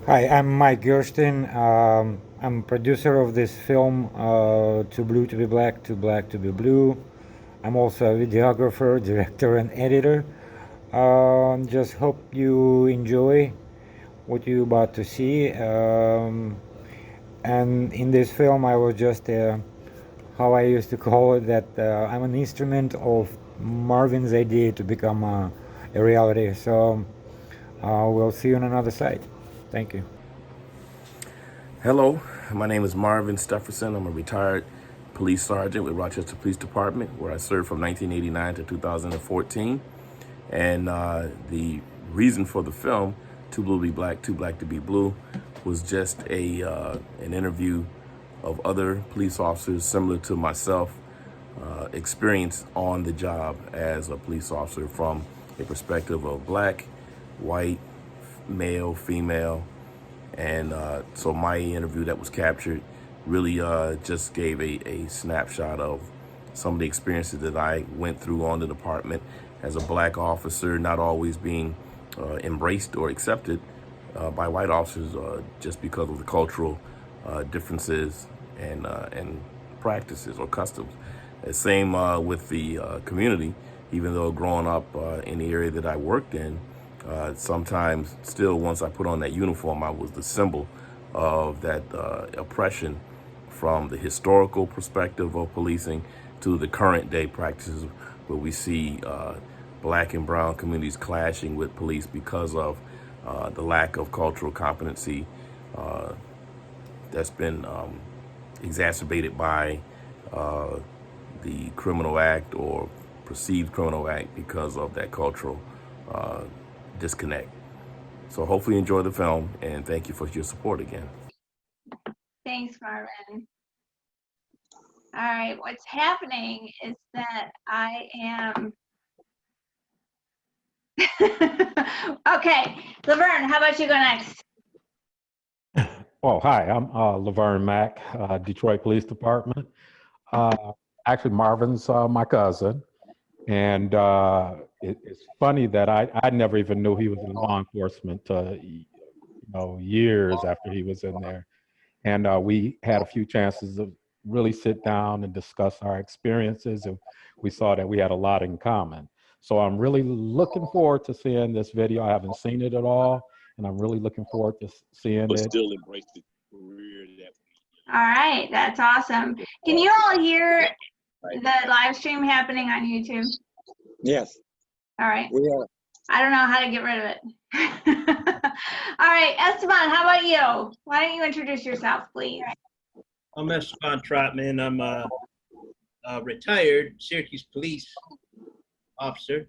Hi, I'm Mike Gersten. I'm producer of this film, Too Blue to Be Black, Too Black to Be Blue. I'm also a videographer, director, and editor. Just hope you enjoy what you're about to see. And in this film, I was just, how I used to call it, that I'm an instrument of Marvin's idea to become a reality. So we'll see you on another side. Thank you. Hello, my name is Marvin Stephenson. I'm a retired police sergeant with Rochester Police Department, where I served from 1989 to 2014. And the reason for the film, Too Blue to Be Black, Too Black to Be Blue, was just an interview of other police officers similar to myself, experience on the job as a police officer from a perspective of black, white, male, female, and so my interview that was captured really just gave a snapshot of some of the experiences that I went through on the department as a black officer, not always being embraced or accepted by white officers just because of the cultural differences and practices or customs. The same with the community, even though growing up in the area that I worked in, sometimes still once I put on that uniform, I was the symbol of that oppression from the historical perspective of policing to the current day practices where we see black and brown communities clashing with police because of the lack of cultural competency that's been exacerbated by uh, the criminal act or perceived criminal act because of that cultural uh, disconnect. So hopefully you enjoy the film, and thank you for your support again. Thanks, Marvin. All right, what's happening is that I am. Okay, Laverne, how about you go next? Oh, hi, I'm Laverne Mack, Detroit Police Department. Uh, Actually, Marvin's my cousin. And it's funny that I never even knew he was in law enforcement, years after he was in there. And we had a few chances to really sit down and discuss our experiences. And we saw that we had a lot in common. So I'm really looking forward to seeing this video. I haven't seen it at all. And I'm really looking forward to seeing but it. still embrace the career that All right, that's awesome. Can you all hear the live stream happening on YouTube? Yes, All right. we are. I don't know how to get rid of it. All right, Esteban, how about you? Why don't you introduce yourself, please? I'm Esteban Trotman. I'm a retired Syracuse police officer.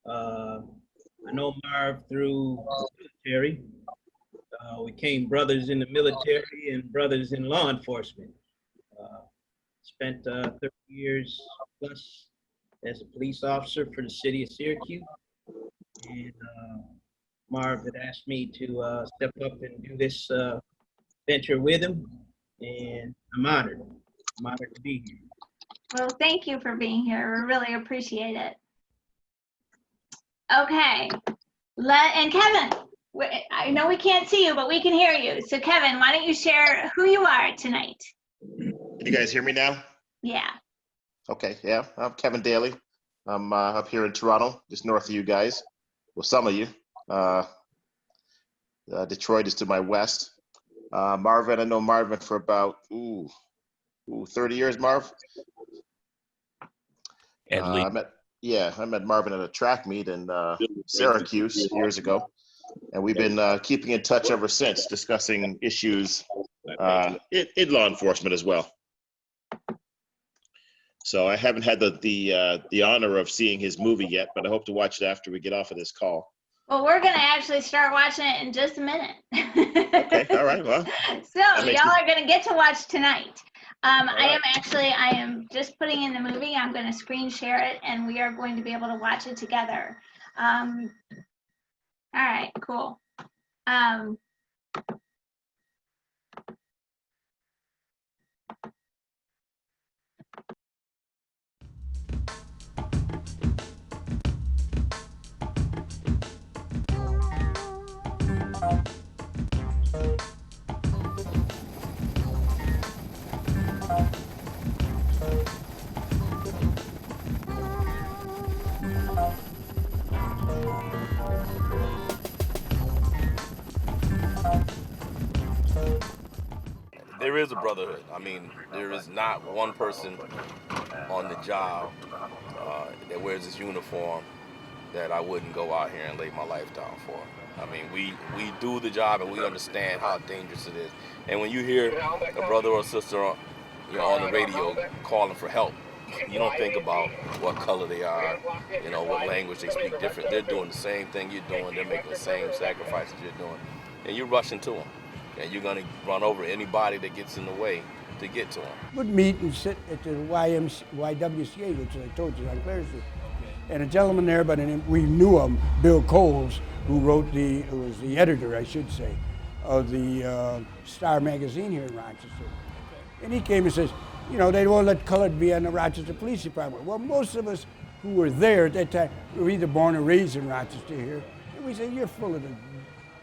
I know Marv through military. We became brothers in the military and brothers in law enforcement. Spent 30 years plus as a police officer for the city of Syracuse. And Marv had asked me to step up and do this venture with him. And I'm honored. I'm honored to be here. Well, thank you for being here. We really appreciate it. Okay. And Kevin, I know we can't see you, but we can hear you. So Kevin, why don't you share who you are tonight? Can you guys hear me now? Yeah. Okay, yeah. I'm Kevin Daly. I'm up here in Toronto, just north of you guys. Well, some of you. Detroit is to my west. Marvin, I know Marvin for about 30 years, Marv. At least. I met Marvin at a track meet in Syracuse years ago. And we've been keeping in touch ever since, discussing issues in law enforcement as well. So I haven't had the honor of seeing his movie yet, but I hope to watch it after we get off of this call. Well, we're going to actually start watching it in just a minute. Okay, all right, well. So y'all are going to get to watch tonight. I am just putting in the movie. I'm going to screen share it, and we are going to be able to watch it together. All right, cool. is a brotherhood. I mean, there is not one person on the job that wears this uniform that I wouldn't go out here and lay my life down for. I mean, we do the job and we understand how dangerous it is. And when you hear a brother or sister on, on the radio calling for help, you don't think about what color they are, what language they speak different. They're doing the same thing you're doing. They're making the same sacrifices you're doing. And you're rushing to them. And you're going to run over anybody that gets in the way to get to them. Would meet and sit at the YWCA, which I told you on Clare Street. And a gentleman there, by the name, we knew him, Bill Coles, who was the editor, I should say, of the Star magazine here in Rochester. And he came and says, they won't let colored be on the Rochester Police Department. Well, most of us who were there at that time were either born or raised in Rochester here. And we said, you're full of the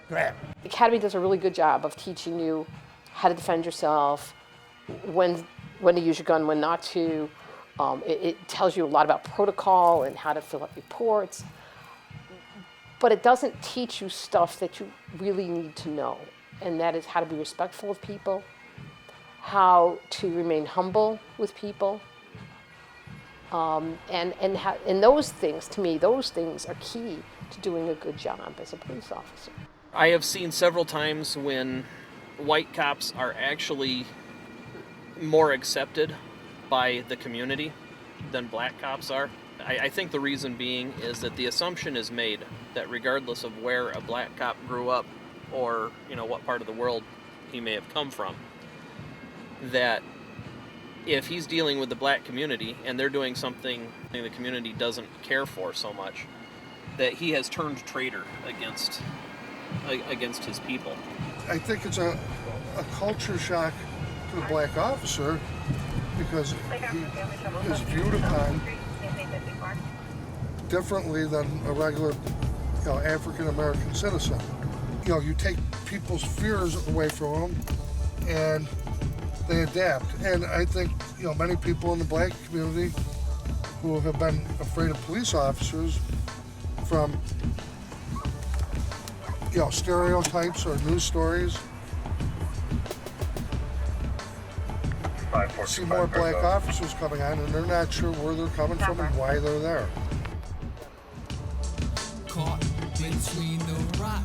crap. The Academy does a really good job of teaching you how to defend yourself, when to use your gun, when not to. It tells you a lot about protocol and how to fill out reports. But it doesn't teach you stuff that you really need to know. And that is how to be respectful of people, how to remain humble with people. And those things, to me, those things are key to doing a good job as a police officer. I have seen several times when white cops are actually more accepted by the community than black cops are. I think the reason being is that the assumption is made that regardless of where a black cop grew up or what part of the world he may have come from, that if he's dealing with the black community and they're doing something the community doesn't care for so much, that he has turned traitor against his people. I think it's a culture shock to the black officer because he is viewed upon differently than a regular African American citizen. You take people's fears away from them and they adapt. And I think many people in the black community who have been afraid of police officers from stereotypes or news stories see more black officers coming on and they're not sure where they're coming from and why they're there. Caught between the rock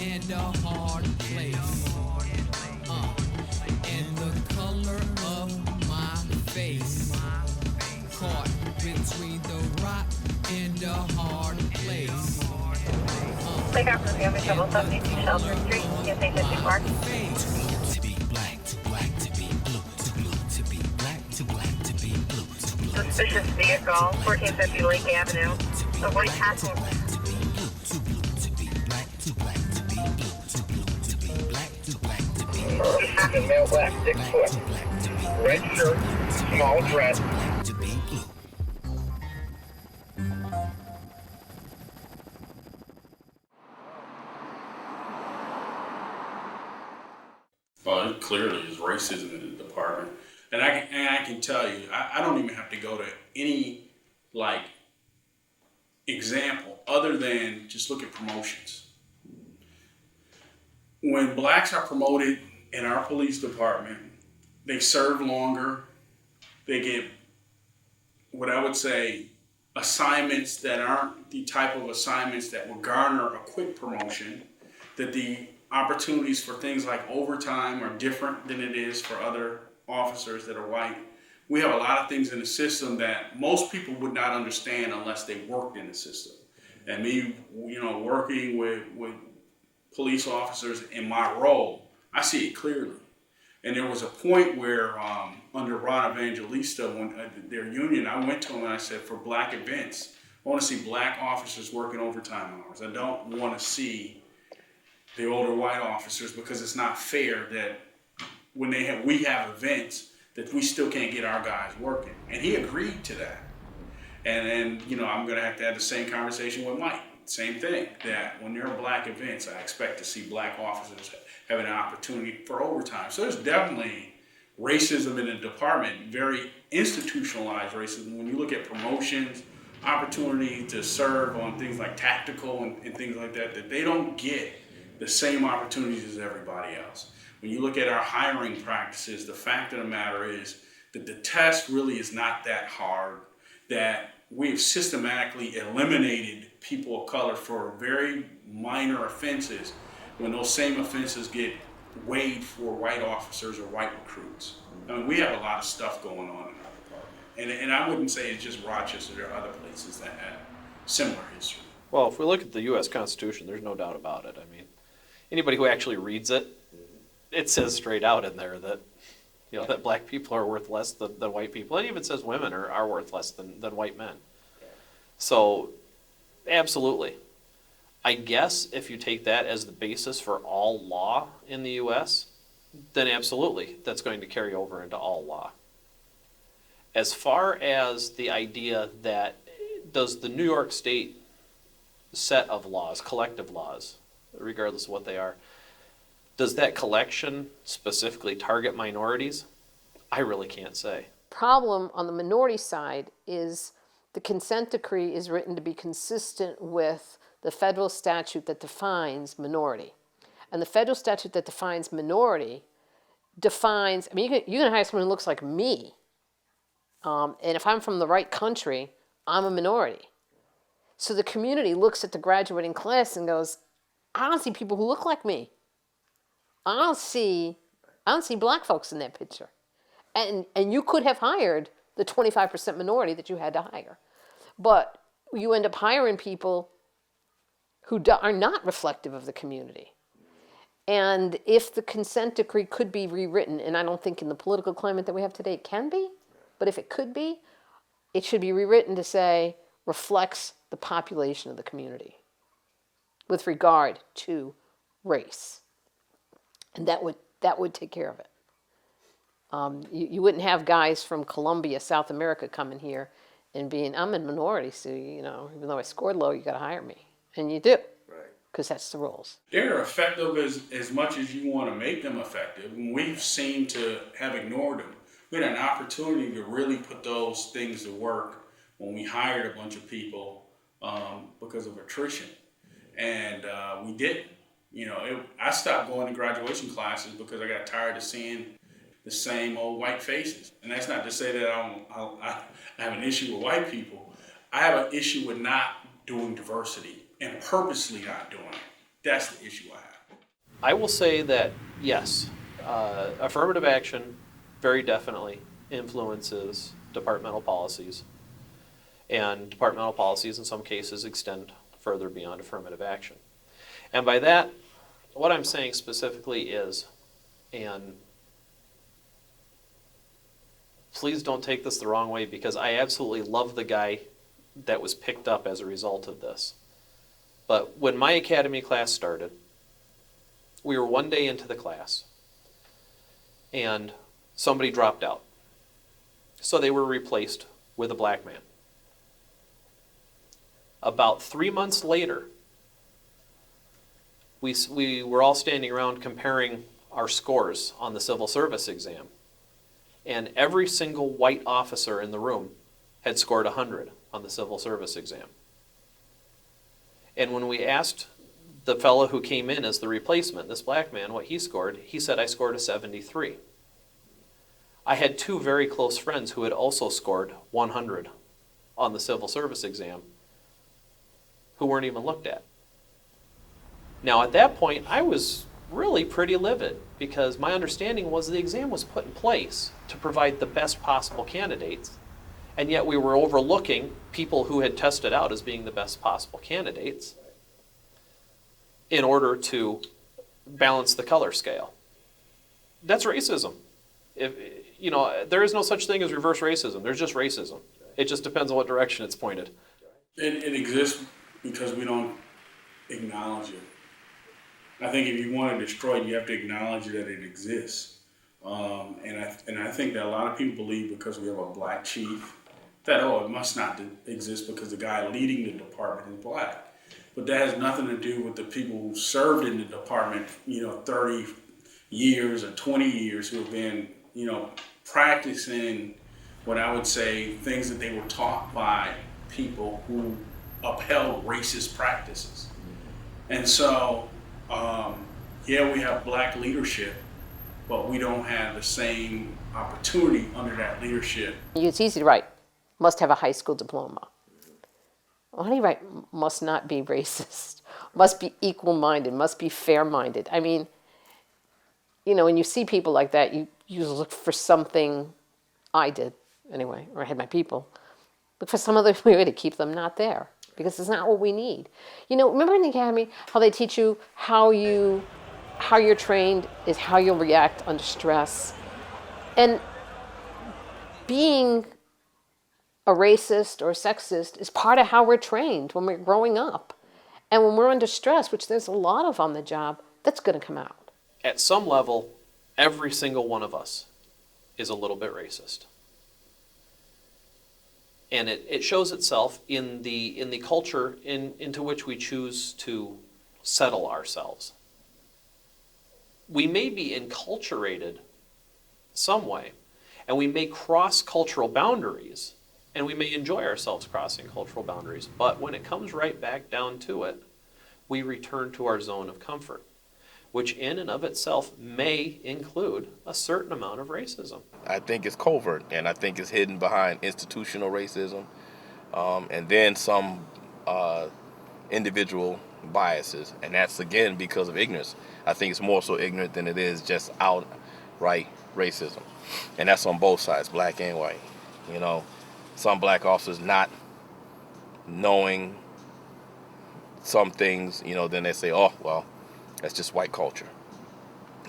and a hard place. And the color of my face. Caught between the rock and a hard place. Take out from the other trouble, 72 Shelter Street, USA 50 Park. To be black, to black, to be blue, to blue, to be black, to black, to be blue, to blue. Suspicious vehicle, 1450 Lake Avenue. The white castle. To be blue, to blue, to be black, to black, to be blue, to blue, to be black, to black, to be blue. Male black, 6 foot. Red shirt, small dress. To be blue. Well, it clearly is racism in the department. And I can tell you, I don't even have to go to any example other than just look at promotions. When blacks are promoted in our police department, they serve longer, they get what I would say assignments that aren't the type of assignments that will garner a quick promotion, that the opportunities for things like overtime are different than it is for other officers that are white. We have a lot of things in the system that most people would not understand unless they worked in the system. And me, working with police officers in my role, I see it clearly. And there was a point where under Ron Evangelista, when their union, I went to him and I said, for black events, I want to see black officers working overtime hours. I don't want to see the older white officers, because it's not fair that when we have events that we still can't get our guys working. And he agreed to that. And I'm going to have the same conversation with Mike. Same thing, that when there are black events, I expect to see black officers having an opportunity for overtime. So there's definitely racism in the department, very institutionalized racism. When you look at promotions, opportunity to serve on things like tactical and things like that, that they don't get the same opportunities as everybody else. when you look at our hiring practices, the fact of the matter is that the test really is not that hard, that we've systematically eliminated people of color for very minor offenses when those same offenses get weighed for white officers or white recruits. I mean, we have a lot of stuff going on in our department. And I wouldn't say it's just Rochester, there are other places that have similar history. Well, if we look at the U.S. Constitution, there's no doubt about it. I mean, anybody who actually reads it, it says straight out in there that, you know, that black people are worth less than white people. It even says women are worth less than white men. So, absolutely. I guess if you take that as the basis for all law in the U.S., then absolutely, that's going to carry over into all law. As far as the idea that does the New York State set of laws, collective laws, regardless of what they are, does that collection specifically target minorities? I really can't say. Problem on the minority side is the consent decree is written to be consistent with the federal statute that defines minority. And the federal statute that defines minority defines, I mean, you can hire someone who looks like me. And if I'm from the right country, I'm a minority. So the community looks at the graduating class and goes, I don't see people who look like me. I don't see black folks in that picture. And you could have hired the 25% minority that you had to hire. But you end up hiring people who are not reflective of the community. And if the consent decree could be rewritten, and I don't think in the political climate that we have today it can be, but if it could be, it should be rewritten to say reflects the population of the community with regard to race. And that would take care of it. You wouldn't have guys from Colombia, South America coming here and being, I'm a minority, so, you know, even though I scored low, you got to hire me. And you do, because that's the rules. They're effective as much as you want to make them effective. And we've seemed to have ignored them. We had an opportunity to really put those things to work when we hired a bunch of people because of attrition. And we didn't. You know, I stopped going to graduation classes because I got tired of seeing the same old white faces. And that's not to say that I have an issue with white people. I have an issue with not doing diversity and purposely not doing it. That's the issue I have. I will say that, yes, affirmative action very definitely influences departmental policies. And departmental policies in some cases extend further beyond affirmative action. And by that, what I'm saying specifically is, and please don't take this the wrong way, because I absolutely love the guy that was picked up as a result of this. But when my academy class started, we were one day into the class, and somebody dropped out. So they were replaced with a black man. About 3 months later, we were all standing around comparing our scores on the civil service exam. And every single white officer in the room had scored 100 on the civil service exam. And when we asked the fellow who came in as the replacement, this black man, what he scored, he said, I scored a 73. I had two very close friends who had also scored 100 on the civil service exam who weren't even looked at. Now, at that point, I was really pretty livid because my understanding was the exam was put in place to provide the best possible candidates, and yet we were overlooking people who had tested out as being the best possible candidates in order to balance the color scale. That's racism. You know, there is no such thing as reverse racism. There's just racism. It just depends on what direction it's pointed. It exists because we don't acknowledge it. I think if you want to destroy it, you have to acknowledge that it exists. And I think that a lot of people believe because we have a black chief that, it must not exist because the guy leading the department is black. But that has nothing to do with the people who served in the department, 30 years or 20 years who have been, practicing what I would say things that they were taught by people who upheld racist practices. And so, we have black leadership, but we don't have the same opportunity under that leadership. It's easy to write, must have a high school diploma. Why don't you write, must not be racist, must be equal-minded, must be fair-minded? I mean, you know, when you see people like that, you look for something, I did anyway, or I had my people, look for some other way to keep them not there, because it's not what we need. You know, remember in the academy how they teach you how you're trained is how you'll react under stress. And being a racist or a sexist is part of how we're trained when we're growing up. And when we're under stress, which there's a lot of on the job, that's going to come out. At some level, every single one of us is a little bit racist. And it shows itself in the culture into which we choose to settle ourselves. We may be enculturated some way, and we may cross cultural boundaries, and we may enjoy ourselves crossing cultural boundaries, but when it comes right back down to it, we return to our zone of comfort, which in and of itself may include a certain amount of racism. I think it's covert, and I think it's hidden behind institutional racism, and then some individual biases, and that's again because of ignorance. I think it's more so ignorant than it is just outright racism, and that's on both sides, black and white. You know, some black officers not knowing some things, you know, then they say, oh, well, that's just white culture,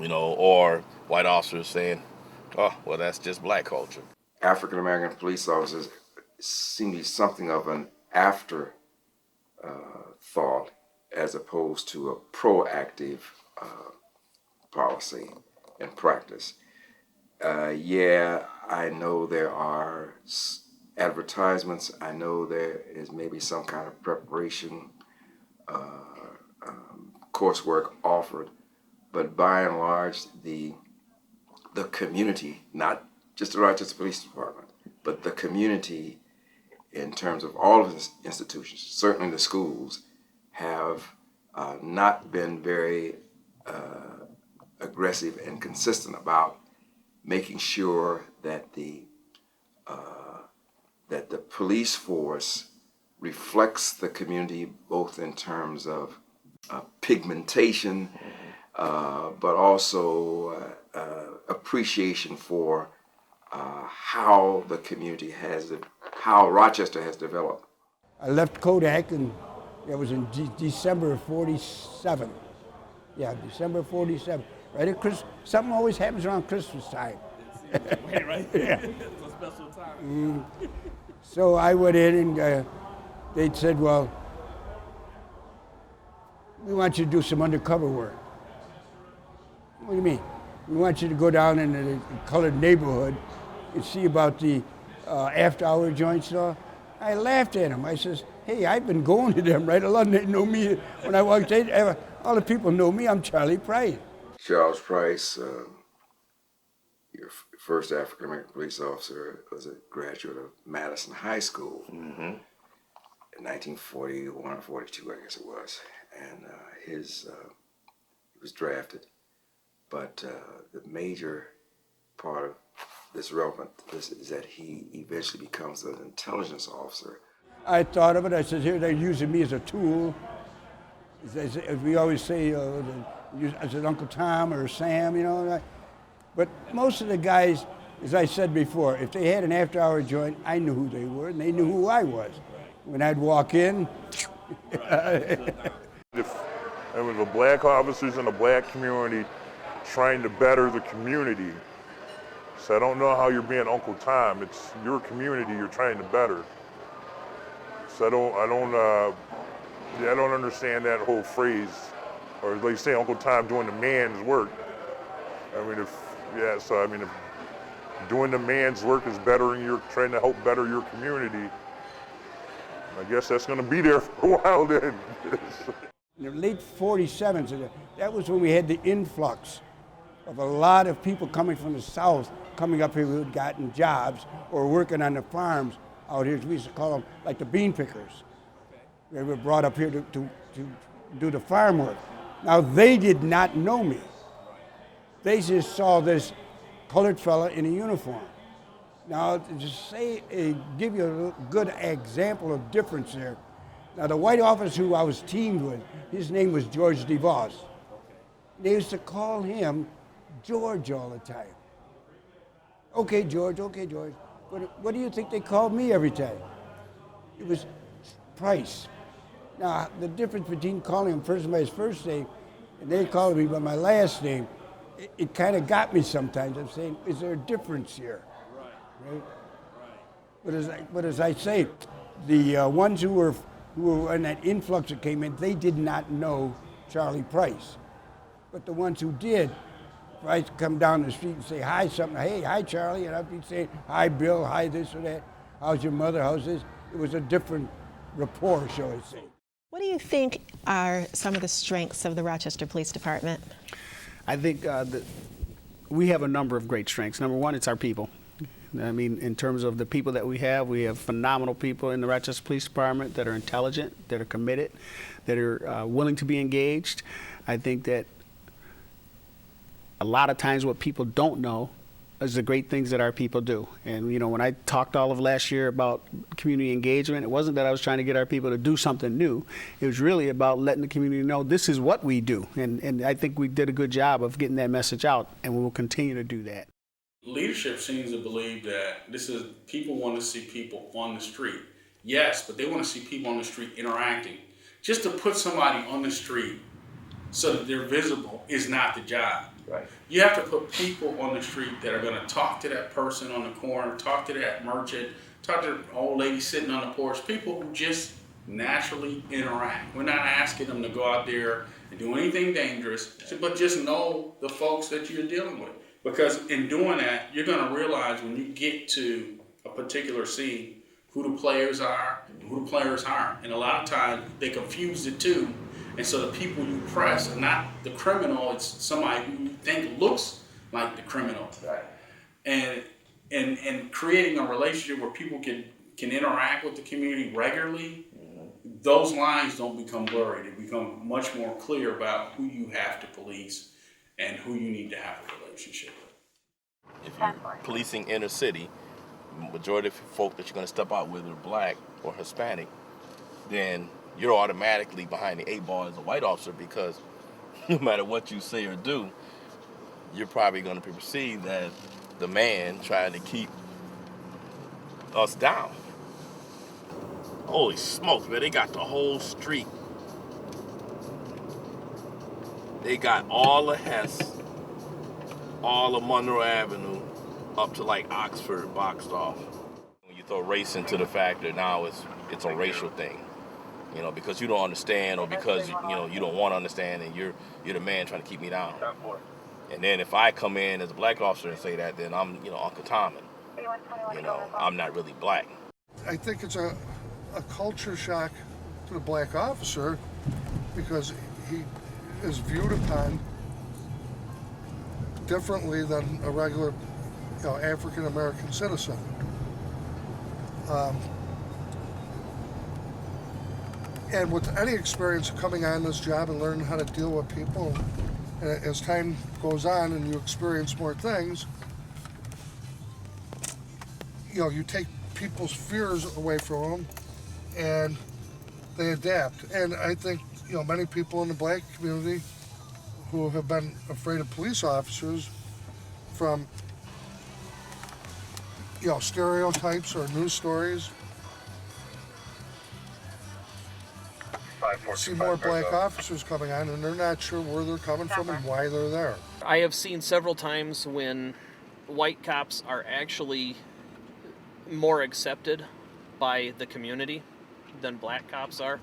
you know, or white officers saying, oh, well, that's just black culture. African American police officers seem to be something of an after thought as opposed to a proactive policy and practice. Yeah, I know there are advertisements. I know there is maybe some kind of preparation coursework offered, but by and large, the community, not just the Rochester Police Department, but the community in terms of all of the institutions, certainly the schools, have not been very aggressive and consistent about making sure that the police force reflects the community both in terms of pigmentation, but also appreciation for how the community how Rochester has developed. I left Kodak, and it was in December of '47. Yeah, December of '47. Right at Christmas. Something always happens around Christmas time. Right? Yeah. It's a special time. So I went in, and they said, well, we want you to do some undercover work. What do you mean? We want you to go down into the colored neighborhood and see about the after-hour joints and all. I laughed at him. I says, hey, I've been going to them right along. They know me. When I walked in, all the people know me. I'm Charlie Price. Charles Price, your first African-American police officer, was a graduate of Madison High School in 1941 or 42, I guess it was. And he was drafted. But the major part of this relevant is that he eventually becomes an intelligence officer. I thought of it. I said, here they're using me as a tool. As we always say, as an Uncle Tom or Sam, you know. But most of the guys, as I said before, if they had an after-hour joint, I knew who they were, and they knew who I was. When I'd walk in. If there was a black officers in the black community trying to better the community, so I don't know how you're being Uncle Tom. It's your community you're trying to better. So I don't understand that whole phrase, or like say Uncle Tom doing the man's work. I mean, if doing the man's work is trying to help better your community, I guess that's going to be there for a while then. In the late 47s, that was when we had the influx of a lot of people coming from the South, coming up here who had gotten jobs or working on the farms out here. We used to call them like the bean pickers. They were brought up here to do the farm work. Now, they did not know me. They just saw this colored fella in a uniform. Now, to say, give you a good example of difference there. Now, the white officer who I was teamed with, his name was George DeVos. They used to call him George all the time. Okay, George, okay, George. What do you think they called me every time? It was Price. Now, the difference between calling him first by his first name and they called me by my last name, it kind of got me sometimes. I'm saying, is there a difference here? Right? But as I say, the ones who were in that influx that came in, they did not know Charlie Price. But the ones who did, if I come down the street and say hi something, hey, hi Charlie, and I'd be saying, hi Bill, hi this or that, how's your mother, how's this? It was a different rapport, shall I say. What do you think are some of the strengths of the Rochester Police Department? I think that we have a number of great strengths. Number one, it's our people. I mean, in terms of the people that we have phenomenal people in the Rochester Police Department that are intelligent, that are committed, that are willing to be engaged. I think that a lot of times what people don't know is the great things that our people do. And, you know, when I talked all of last year about community engagement, it wasn't that I was trying to get our people to do something new. It was really about letting the community know this is what we do. And I think we did a good job of getting that message out, and we will continue to do that. Leadership seems to believe that people want to see people on the street. Yes, but they want to see people on the street interacting. Just to put somebody on the street so that they're visible is not the job. Right. You have to put people on the street that are going to talk to that person on the corner, talk to that merchant, talk to the old lady sitting on the porch, people who just naturally interact. We're not asking them to go out there and do anything dangerous, but just know the folks that you're dealing with. Because in doing that, you're going to realize when you get to a particular scene who the players are and who the players aren't. And a lot of times they confuse the two. And so the people you press are not the criminal, it's somebody who you think looks like the criminal. Right. And creating a relationship where people can interact with the community regularly, those lines don't become blurry. They become much more clear about who you have to police and who you need to have a relationship with. If you're policing inner city, majority of folk that you're going to step out with are black or Hispanic, then you're automatically behind the 8 ball as a white officer, because no matter what you say or do, you're probably going to be perceived as the man trying to keep us down. Holy smokes, man, they got the whole street. They got all of Hess, all of Monroe Avenue, up to like Oxford boxed off. When you throw race into the factor, now it's a racial thing. You know, because you don't understand, or because you don't want to understand, and you're the man trying to keep me down. And then if I come in as a black officer and say that, then I'm Uncle Tom, and I'm not really black. I think it's a culture shock to the black officer, because he is viewed upon differently than a regular, African American citizen. And with any experience of coming on this job and learning how to deal with people, as time goes on and you experience more things, you take people's fears away from them and they adapt. And I think, many people in the black community who have been afraid of police officers from, stereotypes or news stories, see more black officers coming on, and they're not sure where they're coming from and why they're there. I have seen several times when white cops are actually more accepted by the community than black cops are.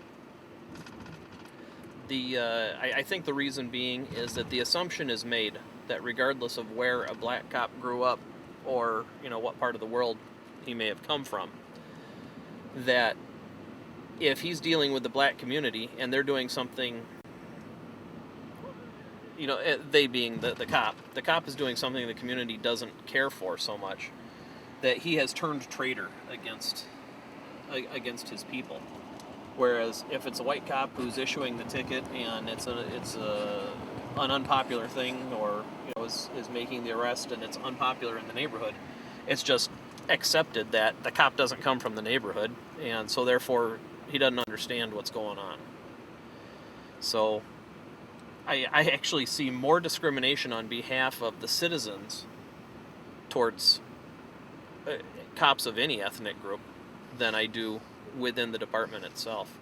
I think the reason being is that the assumption is made that regardless of where a black cop grew up, or what part of the world he may have come from, that if he's dealing with the black community and they're doing something, they being the cop is doing something the community doesn't care for so much, that he has turned traitor against his people. Whereas if it's a white cop who's issuing the ticket and it's a an unpopular thing, or is making the arrest and it's unpopular in the neighborhood. It's just accepted that the cop doesn't come from the neighborhood, and so therefore he doesn't understand what's going on. So I actually see more discrimination on behalf of the citizens towards cops of any ethnic group than I do within the department itself.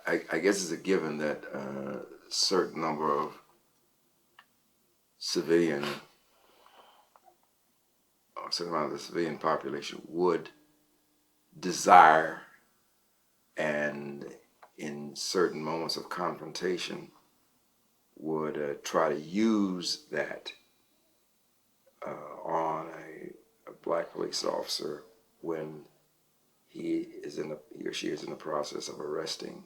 I guess it's a given that a certain number of civilian, or a certain amount of the civilian population would desire, and in certain moments of confrontation would try to use that on a black police officer when he or she is in the process of arresting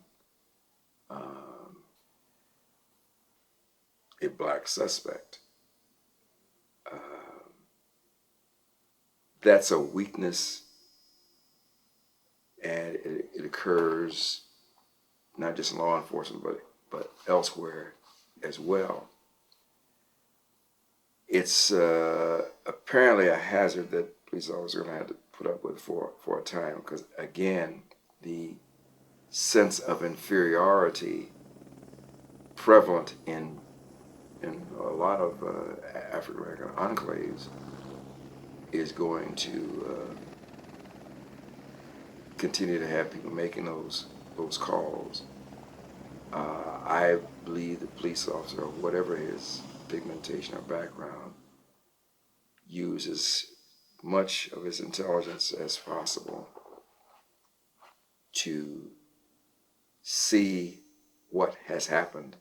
a black suspect. That's a weakness, and it occurs not just in law enforcement, but elsewhere as well. It's apparently a hazard that police officers are going to have to put up with for a time, because again, the sense of inferiority prevalent in a lot of African American enclaves is going to continue to have people making those calls. I believe the police officer, or whatever his pigmentation or background, uses much of his intelligence as possible to see what has happened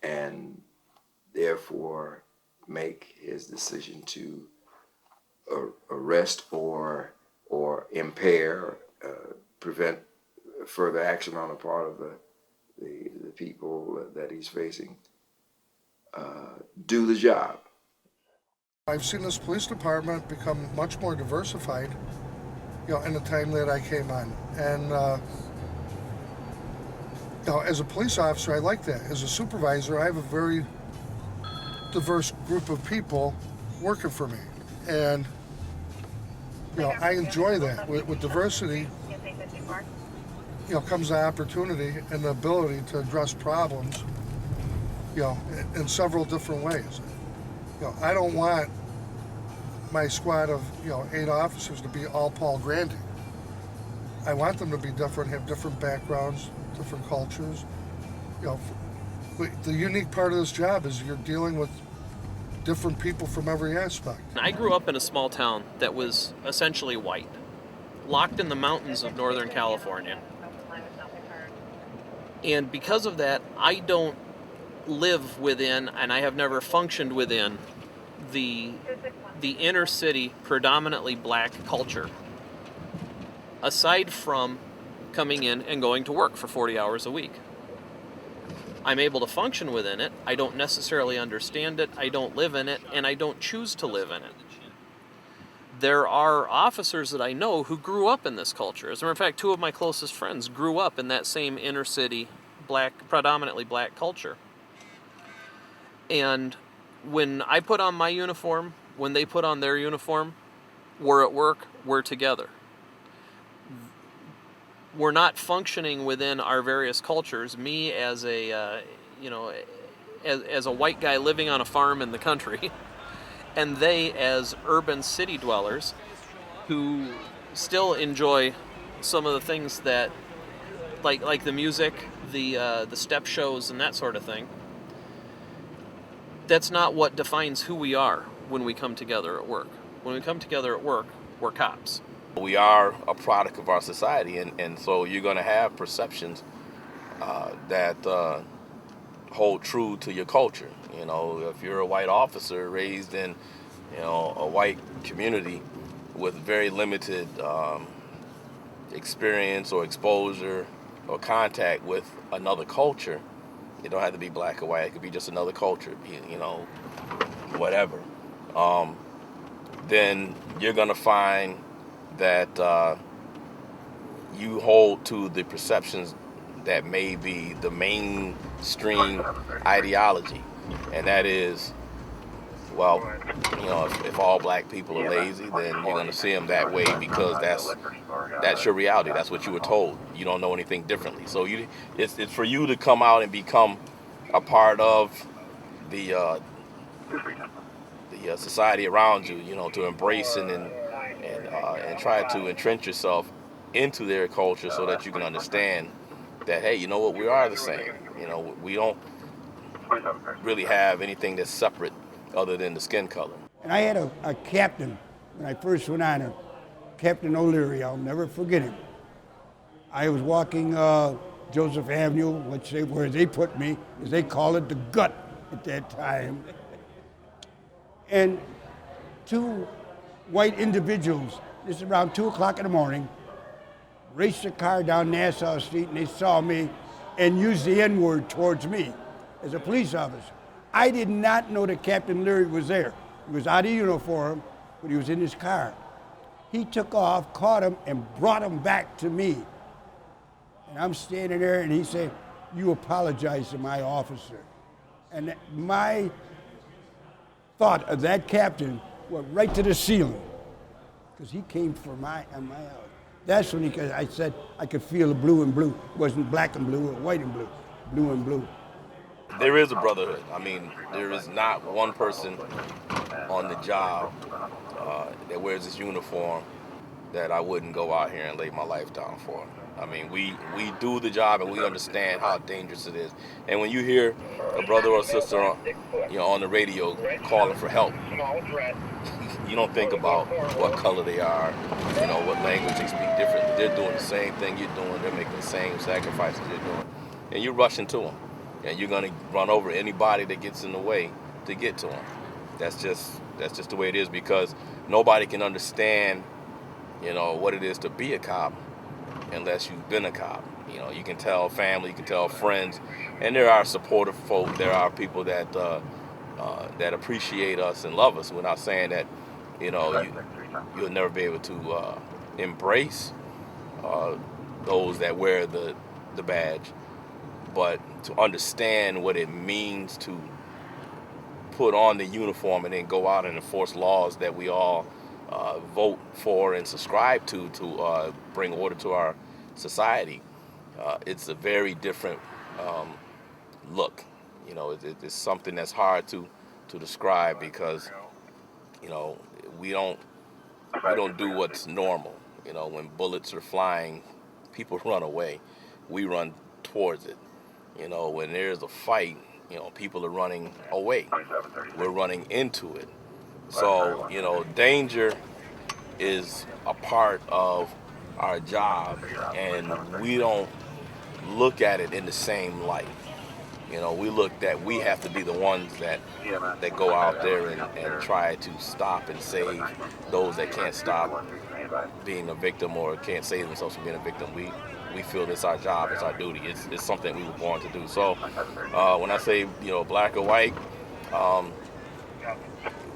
and therefore make his decision to arrest or impair, prevent further action on the part of the people that he's facing, do the job. I've seen this police department become much more diversified, in the time that I came on. And, as a police officer, I like that. As a supervisor, I have a very diverse group of people working for me. And, I enjoy that. With diversity, comes the opportunity and the ability to address problems, in several different ways. I don't want my squad of 8 officers to be all Paul Grandy. I want them to be different, have different backgrounds, different cultures. The unique part of this job is you're dealing with different people from every aspect. I grew up in a small town that was essentially white, locked in the mountains of Northern California. And because of that, I don't live within, and I have never functioned within, the inner city predominantly black culture, aside from coming in and going to work for 40 hours a week. I'm able to function within it. I don't necessarily understand it. I don't live in it, and I don't choose to live in it. There are officers that I know who grew up in this culture. As a matter of fact, 2 of my closest friends grew up in that same inner city, predominantly black culture. And when I put on my uniform, when they put on their uniform, we're at work, we're together. We're not functioning within our various cultures. Me as a, as a white guy living on a farm in the country, and they as urban city dwellers who still enjoy some of the things that, like the music, the step shows and that sort of thing. That's not what defines who we are when we come together at work. When we come together at work, we're cops. We are a product of our society, and so you're going to have perceptions that hold true to your culture. If you're a white officer raised in, a white community with very limited experience or exposure or contact with another culture, it don't have to be black or white. It could be just another culture, whatever. Then you're going to find that you hold to the perceptions that may be the mainstream ideology. and that is, well, if all black people are lazy, then you're going to see them that way because that's your reality. That's what you were told. You don't know anything differently. So it's for you to come out and become a part of the society around you. To embrace and try to entrench yourself into their culture so that you can understand that, hey, you know what, we are the same. We don't really have anything that's separate other than the skin color. And I had a captain when I first went on, Captain O'Leary. I'll never forget him. I was walking Joseph Avenue, let's say where they put me, as they call it, the gut at that time. And two white individuals, this is around 2 o'clock in the morning, raced a car down Nassau Street, and they saw me and used the N-word towards me as a police officer. I did not know that Captain Leary was there. He was out of uniform, but he was in his car. He took off, caught him, and brought him back to me. And I'm standing there, and he said, "You apologize to my officer." And my thought of that captain went right to the ceiling, because he came for my house. That's when I said I could feel the blue and blue. It wasn't black and blue or white and blue, blue and blue. There is a brotherhood. I mean, there is not one person on the job that wears this uniform that I wouldn't go out here and lay my life down for. I mean, we do the job and we understand how dangerous it is. And when you hear a brother or sister on the radio calling for help, you don't think about what color they are, what language they speak differently. They're doing the same thing you're doing. They're making the same sacrifices you're doing. And you're rushing to them. And you're going to run over anybody that gets in the way to get to them. That's just the way it is, because nobody can understand, what it is to be a cop unless you've been a cop. You can tell family, you can tell friends, and there are supportive folk. There are people that appreciate us and love us. We're not saying that, you'll never be able to embrace those that wear the badge, but to understand what it means to put on the uniform and then go out and enforce laws that we all vote for and subscribe to bring order to our society. It's a very different look. It's something that's hard to describe, because we don't do what's normal. When bullets are flying, people run away. We run towards it. When there's a fight, people are running away. We're running into it. So, danger is a part of our job, and we don't look at it in the same light. We look that we have to be the ones that go out there and try to stop and save those that can't stop being a victim or can't save themselves from being a victim. We feel it's our job, it's our duty, it's something we were born to do. So when I say, black or white,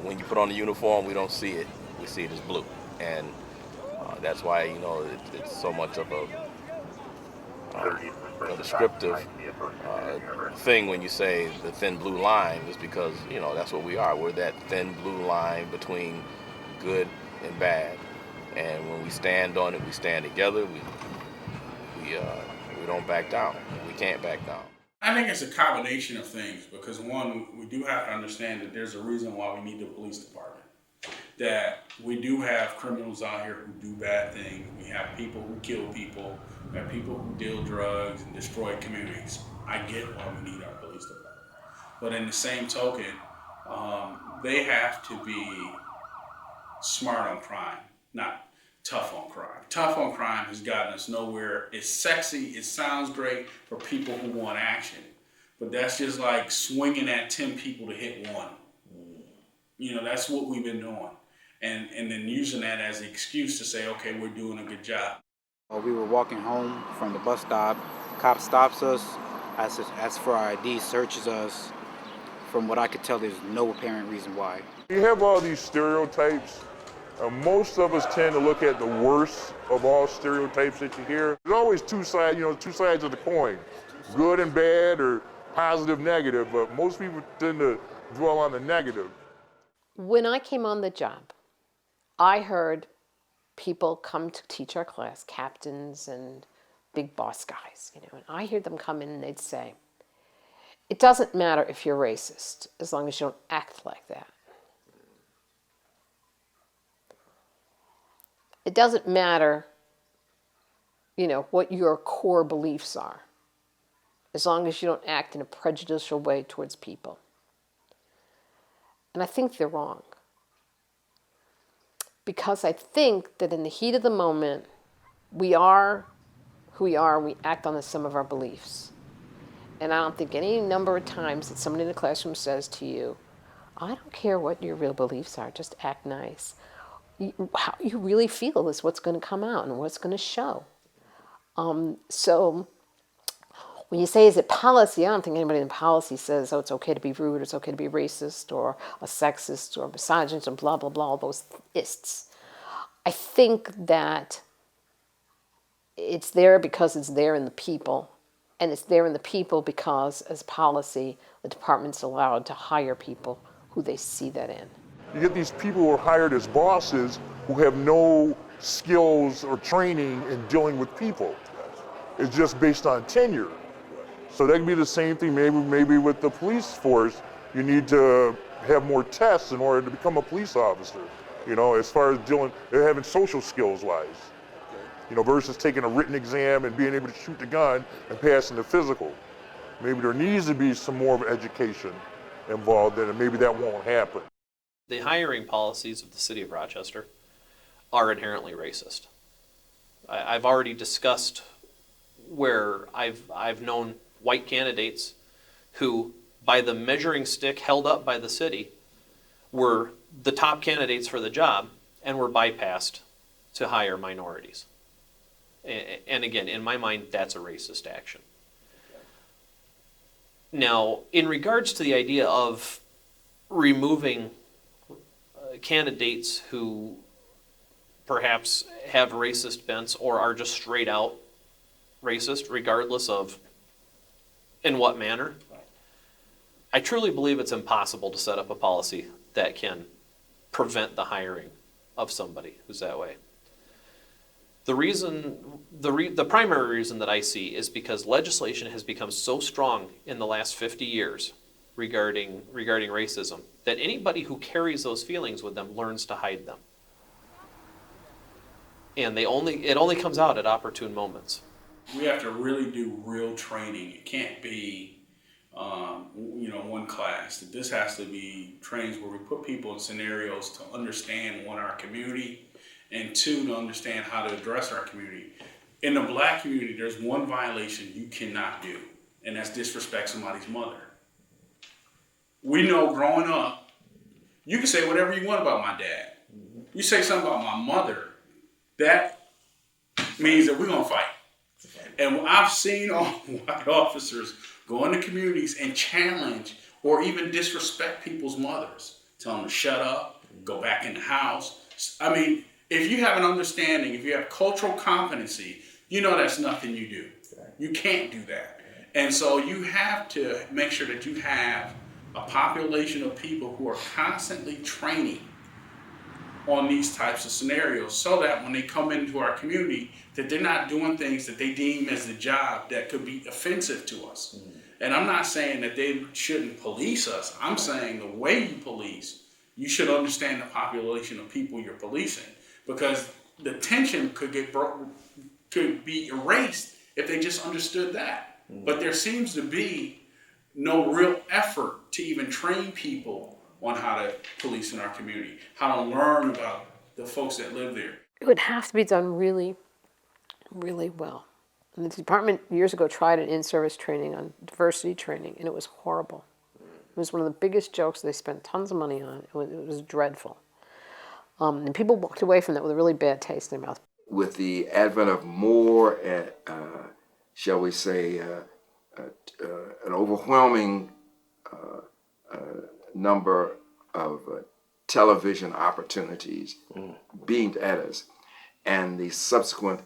when you put on the uniform, we don't see it. We see it as blue. And that's why, it's so much of a descriptive thing when you say the thin blue line, is because, that's what we are. We're that thin blue line between good and bad. And when we stand on it, we stand together. We don't back down. We can't back down. I think it's a combination of things, because one, we do have to understand that there's a reason why we need the police department. That we do have criminals out here who do bad things. We have people who kill people. We have people who deal drugs and destroy communities. I get why we need our police department. But in the same token, they have to be smart on crime, not tough on crime. Tough on crime has gotten us nowhere. It's sexy, it sounds great for people who want action, but that's just like swinging at 10 people to hit one. That's what we've been doing. And then using that as an excuse to say, okay, we're doing a good job. We were walking home from the bus stop. Cop stops us, asks for our ID, searches us. From what I could tell, there's no apparent reason why. You have all these stereotypes. Most of us tend to look at the worst of all stereotypes that you hear. There's always two sides of the coin, good and bad, or positive, negative, but most people tend to dwell on the negative. When I came on the job, I heard people come to teach our class, captains and big boss guys, and I hear them come in and they'd say, it doesn't matter if you're racist as long as you don't act like that. It doesn't matter, what your core beliefs are, as long as you don't act in a prejudicial way towards people. And I think they're wrong. Because I think that in the heat of the moment, we are who we are and we act on some of our beliefs. And I don't think any number of times that somebody in the classroom says to you, I don't care what your real beliefs are, just act nice. How you really feel is what's going to come out and what's going to show. So when you say, is it policy? I don't think anybody in policy says, it's okay to be rude, it's okay to be racist, or a sexist, or misogynist, or blah, blah, blah, all those ists. I think that it's there because it's there in the people. And it's there in the people because, as policy, the department's allowed to hire people who they see that in. You get these people who are hired as bosses who have no skills or training in dealing with people. It's just based on tenure. So that could be the same thing maybe with the police force. You need to have more tests in order to become a police officer, as far as having social skills wise. Versus taking a written exam and being able to shoot the gun and passing the physical. Maybe there needs to be some more of education involved in it, and maybe that won't happen. The hiring policies of the city of Rochester are inherently racist. I've already discussed where I've known white candidates who, by the measuring stick held up by the city, were the top candidates for the job and were bypassed to hire minorities. And again, in my mind, that's a racist action. Now, in regards to the idea of removing candidates who perhaps have racist bents or are just straight out racist, regardless of in what manner, I truly believe it's impossible to set up a policy that can prevent the hiring of somebody who's that way. The primary reason that I see is because legislation has become so strong in the last 50 years regarding racism that anybody who carries those feelings with them learns to hide them. And it only comes out at opportune moments. We have to really do real training. It can't be, one class. This has to be trainings where we put people in scenarios to understand, one, our community, and two, to understand how to address our community. In the black community, there's one violation you cannot do, and that's disrespect somebody's mother. We know growing up, you can say whatever you want about my dad. You say something about my mother, that means that we're gonna fight. And I've seen all white officers go into communities and challenge or even disrespect people's mothers. Tell them to shut up, go back in the house. I mean, if you have an understanding, if you have cultural competency, that's nothing you do. You can't do that. And so you have to make sure that you have a population of people who are constantly training on these types of scenarios so that when they come into our community, that they're not doing things that they deem as a job that could be offensive to us. Mm-hmm. And I'm not saying that they shouldn't police us. I'm saying the way you police, you should understand the population of people you're policing, because the tension could be erased if they just understood that. Mm-hmm. But there seems to be no real effort to even train people on how to police in our community, how to learn about the folks that live there. It would have to be done really, really well. And the department years ago tried an in-service training on diversity training, and it was horrible. It was one of the biggest jokes they spent tons of money on. It was dreadful. And people walked away from that with a really bad taste in their mouth. With the advent of more, shall we say, an overwhelming number of television opportunities beamed at us, and the subsequent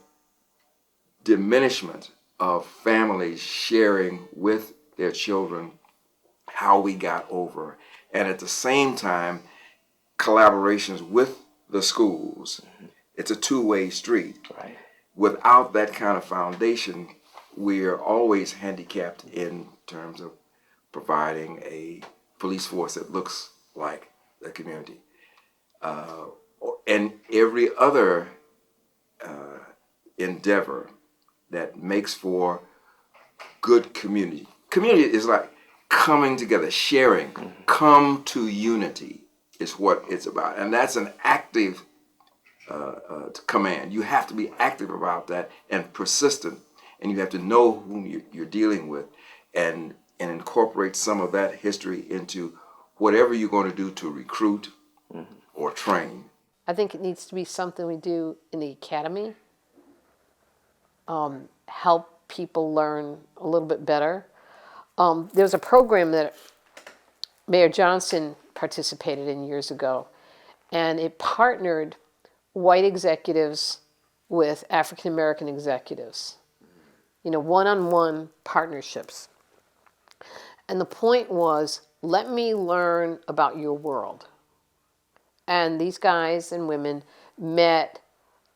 diminishment of families sharing with their children how we got over, and at the same time, collaborations with the schools. It's a two-way street. Right. Without that kind of foundation, we're always handicapped in terms of providing a police force that looks like the community. And every other endeavor that makes for good community. Community is like coming together, sharing, come to unity is what it's about. And that's an active command. You have to be active about that and persistent, and you have to know whom you're dealing with and incorporate some of that history into whatever you're going to do to recruit or train. I think it needs to be something we do in the academy, help people learn a little bit better. There's a program that Mayor Johnson participated in years ago, and it partnered white executives with African American executives, one-on-one partnerships. And the point was, let me learn about your world. And these guys and women met,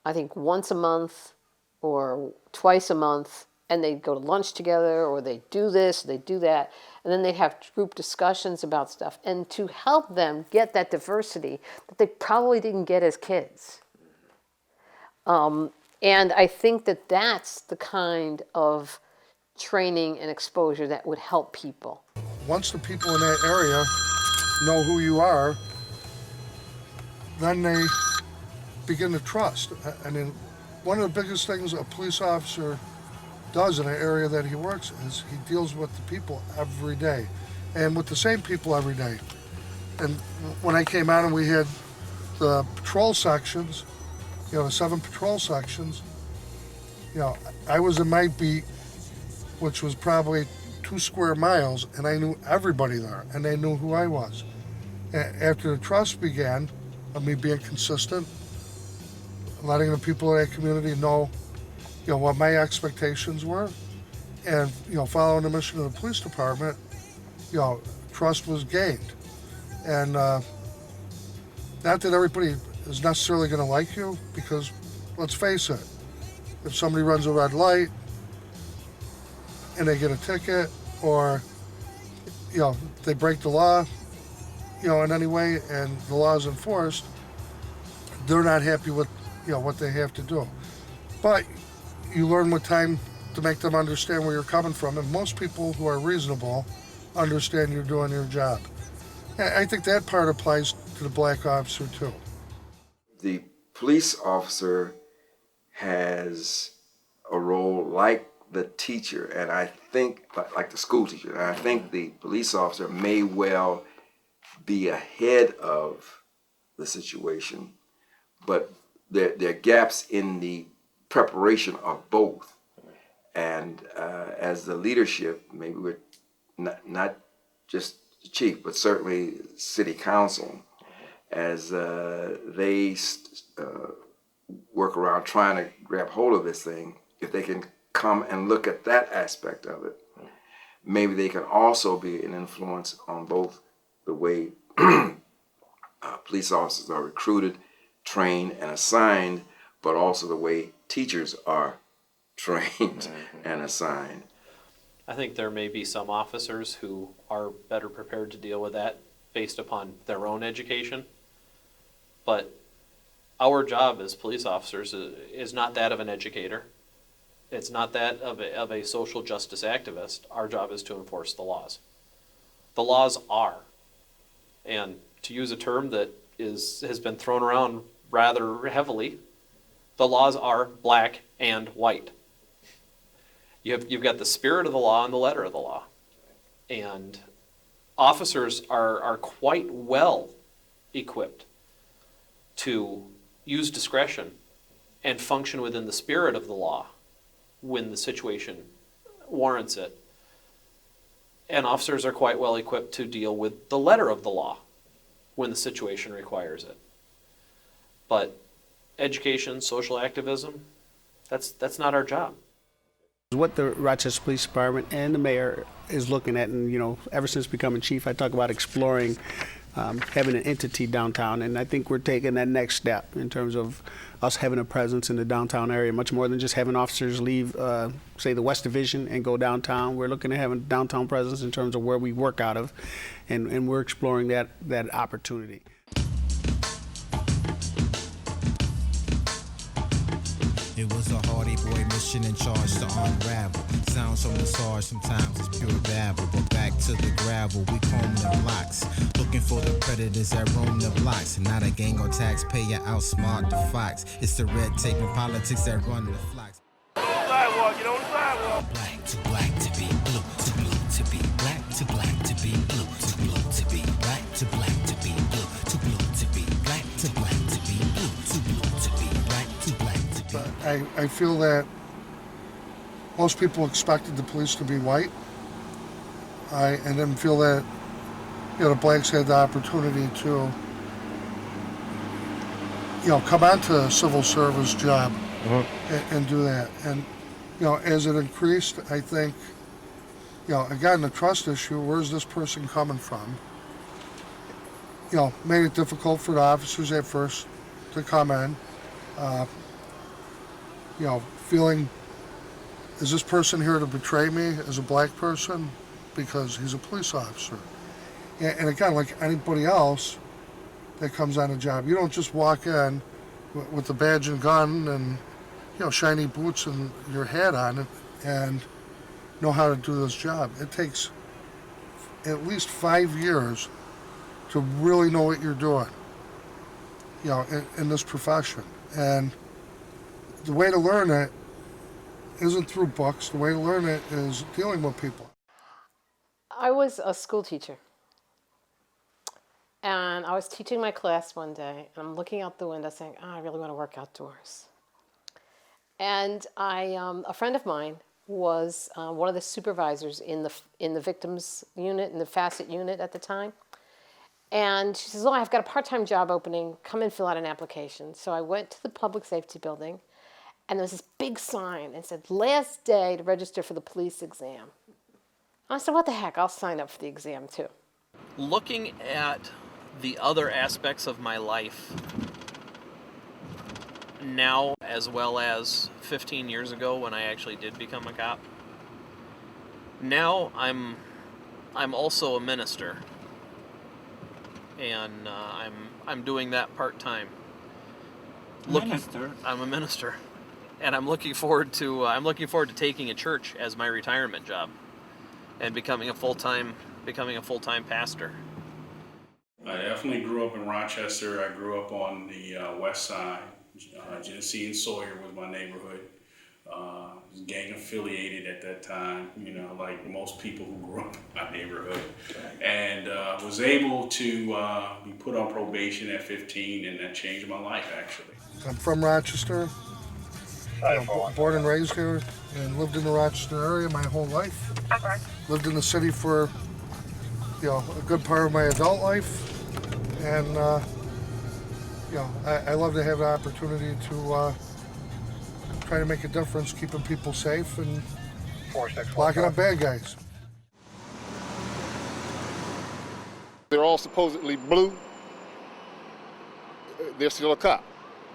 I think, once a month or twice a month, and they'd go to lunch together, or they'd do this, they'd do that, and then they'd have group discussions about stuff, and to help them get that diversity that they probably didn't get as kids. And I think that that's the kind of training and exposure that would help people. Once the people in that area know who you are, then they begin to trust. I mean, one of the biggest things a police officer does in an area that he works is he deals with the people every day, and with the same people every day. And when I came out and we had the patrol sections, the 7 patrol sections, I was in my beat, which was probably 2 square miles, and I knew everybody there, and they knew who I was. After the trust began, of me being consistent, letting the people of that community know, what my expectations were, and, following the mission of the police department, trust was gained. And not that everybody is necessarily going to like you, because let's face it, if somebody runs a red light and they get a ticket, or they break the law in any way and the law is enforced, they're not happy with what they have to do. But you learn with time to make them understand where you're coming from, and most people who are reasonable understand you're doing your job. I think that part applies to the black officer too. The police officer has a role like the teacher, and I think, like the school teacher, and I think the police officer may well be ahead of the situation, but there are gaps in the preparation of both. And as the leadership, maybe we're not just the chief, but certainly city council, as they work around trying to grab hold of this thing, if they can come and look at that aspect of it, maybe they can also be an influence on both the way police officers are recruited, trained, and assigned, but also the way teachers are trained and assigned. I think there may be some officers who are better prepared to deal with that based upon their own education, but our job as police officers is not that of an educator. It's not that of a social justice activist. Our job is to enforce the laws. The laws are, and to use a term that has been thrown around rather heavily, the laws are black and white. You've got the spirit of the law and the letter of the law. And officers are quite well equipped to use discretion and function within the spirit of the law when the situation warrants it. And officers are quite well equipped to deal with the letter of the law when the situation requires it. But education, social activism, that's not our job. What the Rochester Police Department and the mayor is looking at, and ever since becoming chief, I talk about exploring having an entity downtown, and I think we're taking that next step in terms of us having a presence in the downtown area, much more than just having officers leave, say, the West Division and go downtown. We're looking at having a downtown presence in terms of where we work out of, and we're exploring that opportunity. It was a hardy boy mission in charge to unravel. Sounds from the sarge, sometimes it's pure babble. But back to the gravel, we comb the blocks. Looking for the predators that roam the blocks. Not a gang or taxpayer outsmart the fox. It's the red tape and politics that run the flocks. Sidewalk, get on the sidewalk. Black to be blue, too blue to be black, too black to be blue, too blue to be black, too black to be blue, too blue to be black, too black to be blue, too blue to be black, too black to be. I feel that most people expected the police to be white. I didn't feel that the blacks had the opportunity to come onto a civil service job and do that. And as it increased, I think again, the trust issue, where's this person coming from? Made it difficult for the officers at first to come in. Feeling, is this person here to betray me as a black person because he's a police officer? And again, like anybody else that comes on a job, you don't just walk in with the badge and gun and shiny boots and your hat on and know how to do this job. It takes at least 5 years to really know what you're doing, in this profession. And the way to learn it isn't through books. The way to learn it is dealing with people. I was a school teacher. And I was teaching my class one day, and I'm looking out the window saying, I really want to work outdoors. And a friend of mine was one of the supervisors in the victims unit, in the facet unit at the time. And she says, I've got a part-time job opening. Come and fill out an application. So I went to the public safety building, and there was this big sign and said, last day to register for the police exam. I said, what the heck, I'll sign up for the exam too. Looking at the other aspects of my life now, as well as 15 years ago when I actually did become a cop, now I'm also a minister, and I'm doing that part-time. Minister? I'm a minister. And I'm looking forward to taking a church as my retirement job and becoming a full-time pastor. I definitely grew up in Rochester. I grew up on the west side. Genesee and Sawyer was my neighborhood. I was gang affiliated at that time, like most people who grew up in my neighborhood. And was able to be put on probation at 15, and that changed my life, actually. I'm from Rochester. Born and raised here, and lived in the Rochester area my whole life. Lived in the city for, a good part of my adult life, and I love to have the opportunity to try to make a difference, keeping people safe and locking up bad guys. They're all supposedly blue. They're still a cop.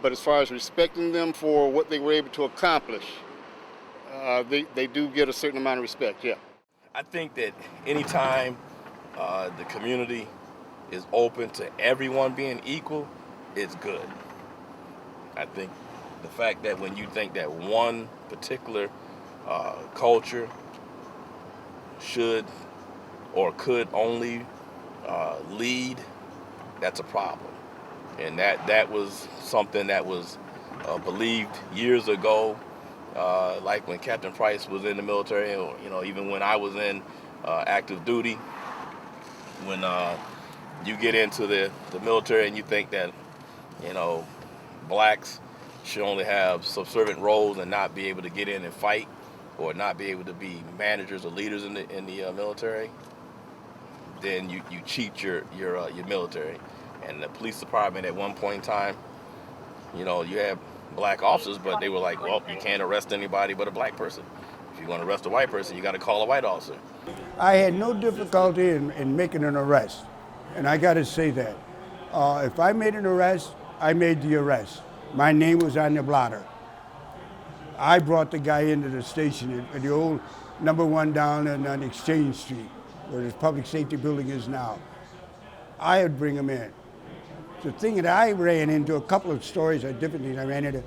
But as far as respecting them for what they were able to accomplish, they do get a certain amount of respect, yeah. I think that anytime the community is open to everyone being equal, it's good. I think the fact that when you think that one particular culture should or could only lead, that's a problem. And that was something that was believed years ago, like when Captain Price was in the military, or even when I was in active duty. When you get into the military and you think that blacks should only have subservient roles and not be able to get in and fight, or not be able to be managers or leaders in the military, then you cheat your military. And the police department at one point in time, you had black officers, but they were like, well, you can't arrest anybody but a black person. If you want to arrest a white person, you got to call a white officer. I had no difficulty in making an arrest, and I got to say that. If I made an arrest, I made the arrest. My name was on the blotter. I brought the guy into the station at the old number 1 down on Exchange Street, where the public safety building is now. I would bring him in. The thing that I ran into, a couple of stories are different things I ran into,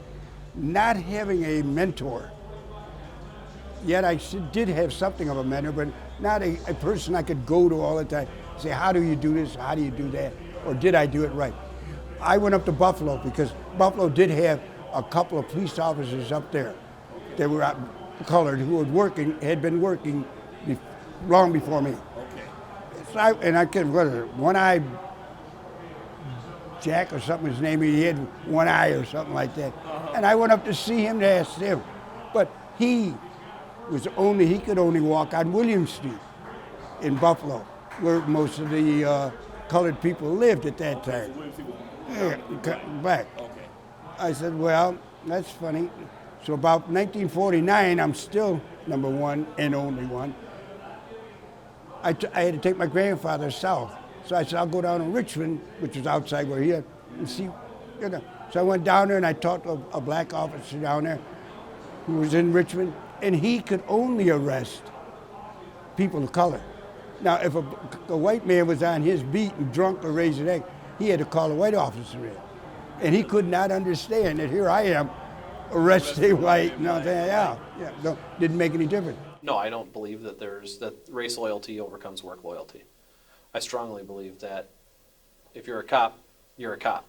not having a mentor. Yet I did have something of a mentor, but not a person I could go to all the time, say, how do you do this, how do you do that, or did I do it right? I went up to Buffalo because Buffalo did have a couple of police officers up there that were colored who had been working long before me. Okay. So I can't remember, One-Eyed Jack or something, his name, he had one eye or something like that. And I went up to see him to ask him. But he could only walk on William Street in Buffalo, where most of the colored people lived at that time. Yeah, back. Okay. I said, well, that's funny. So about 1949, I'm still number 1 and only 1. I had to take my grandfather south. So I said, I'll go down to Richmond, which was outside where he had, and see, So I went down there and I talked to a black officer down there who was in Richmond, and he could only arrest people of color. Now, if a white man was on his beat and drunk or raised an egg, he had to call a white officer in. And he could not understand that here I am, arresting white, didn't make any difference. No, I don't believe that that race loyalty overcomes work loyalty. I strongly believe that if you're a cop, you're a cop.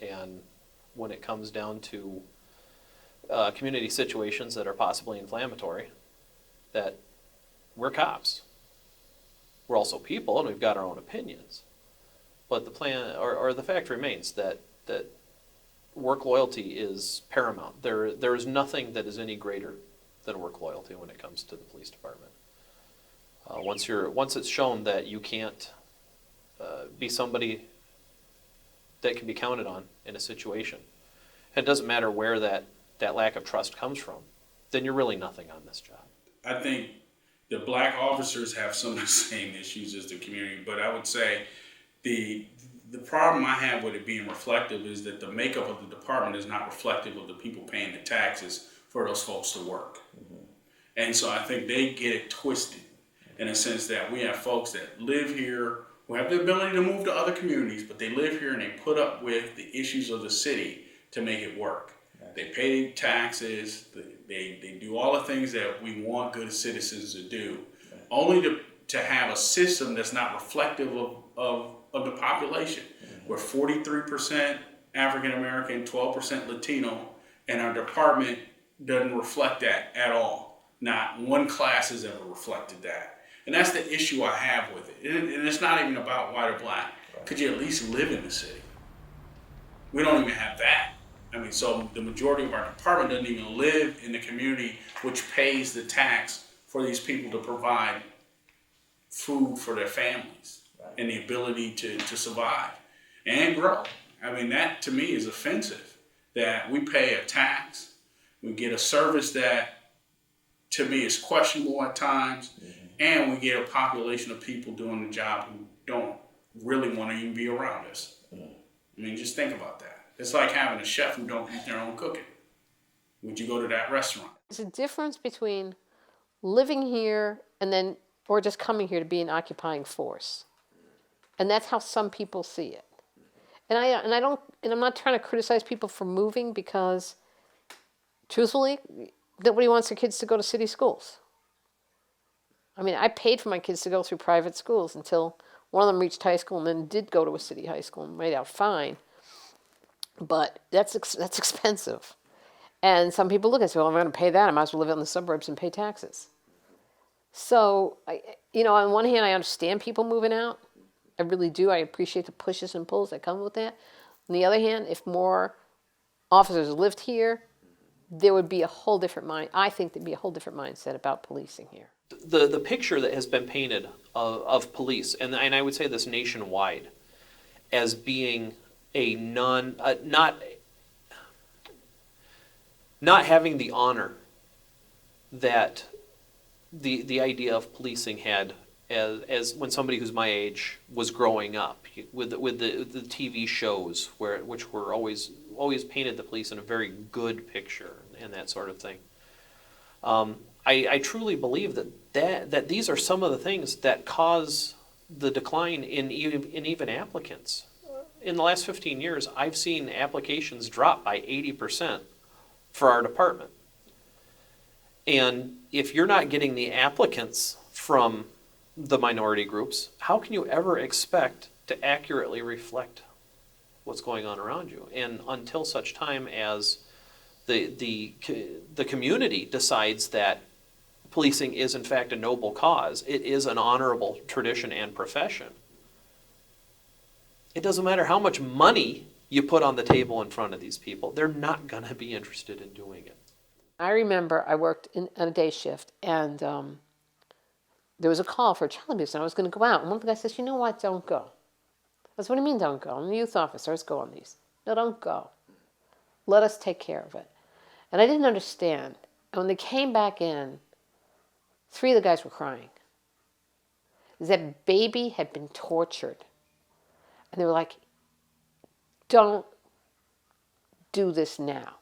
And when it comes down to community situations that are possibly inflammatory, that we're cops. We're also people, and we've got our own opinions. But the plan, or the fact remains that work loyalty is paramount. There is nothing that is any greater than work loyalty when it comes to the police department. Once it's shown that you can't be somebody that can be counted on in a situation, and it doesn't matter where that lack of trust comes from, then you're really nothing on this job. I think the black officers have some of the same issues as the community, but I would say the problem I have with it being reflective is that the makeup of the department is not reflective of the people paying the taxes for those folks to work. Mm-hmm. And so I think they get it twisted in a sense that we have folks that live here who have the ability to move to other communities, but they live here and they put up with the issues of the city to make it work. Right. They pay taxes, they do all the things that we want good citizens to do, right, only to have a system that's not reflective of the population. Mm-hmm. We're 43% African American, 12% Latino, and our department doesn't reflect that at all. Not one class has ever reflected that. And that's the issue I have with it. And it's not even about white or black. Could you at least live in the city? We don't even have that. I mean, so the majority of our department doesn't even live in the community which pays the tax for these people to provide food for their families, right, and the ability to survive and grow. I mean, that to me is offensive, that we pay a tax, we get a service that to me is questionable at times, mm-hmm, and we get a population of people doing the job who don't really want to even be around us. Mm-hmm. I mean, just think about that. It's like having a chef who don't eat their own cooking. Would you go to that restaurant? There's a difference between living here or just coming here to be an occupying force. And that's how some people see it. And I'm not trying to criticize people for moving because, truthfully, nobody wants their kids to go to city schools. I mean, I paid for my kids to go through private schools until one of them reached high school and then did go to a city high school and made out fine. But that's expensive. And some people look and say, well, I'm going to pay that. I might as well live out in the suburbs and pay taxes. So, on one hand, I understand people moving out. I really do. I appreciate the pushes and pulls that come with that. On the other hand, if more officers lived here, there would be a whole different I think there'd be a whole different mindset about policing here. The picture that has been painted of police, and I would say this nationwide, as being a not having the honor that the idea of policing had as when somebody who's my age was growing up with the TV shows which were always painted the police in a very good picture and that sort of thing. I truly believe that these are some of the things that cause the decline in even applicants. In the last 15 years, I've seen applications drop by 80% for our department. And if you're not getting the applicants from the minority groups, how can you ever expect to accurately reflect what's going on around you? And until such time as the community decides that policing is in fact a noble cause, it is an honorable tradition and profession, it doesn't matter how much money you put on the table in front of these people, they're not going to be interested in doing it. I remember I worked on a day shift, and there was a call for a child abuse, and I was going to go out. And one of the guys says, "You know what? Don't go." I said, "What do you mean don't go? I'm a youth officer. Let's go on these." "No, don't go. Let us take care of it." And I didn't understand. And when they came back in, 3 of the guys were crying. That baby had been tortured. And they were like, "Don't do this now.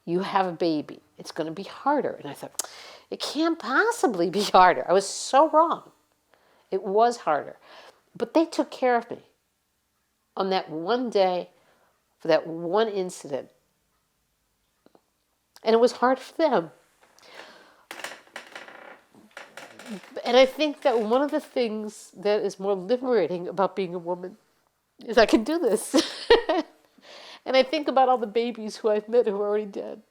You have a baby. It's going to be harder." And I thought, it can't possibly be harder. I was so wrong. It was harder. But they took care of me on that one day for that one incident. And it was hard for them. And I think that one of the things that is more liberating about being a woman is I can do this. And I think about all the babies who I've met who are already dead.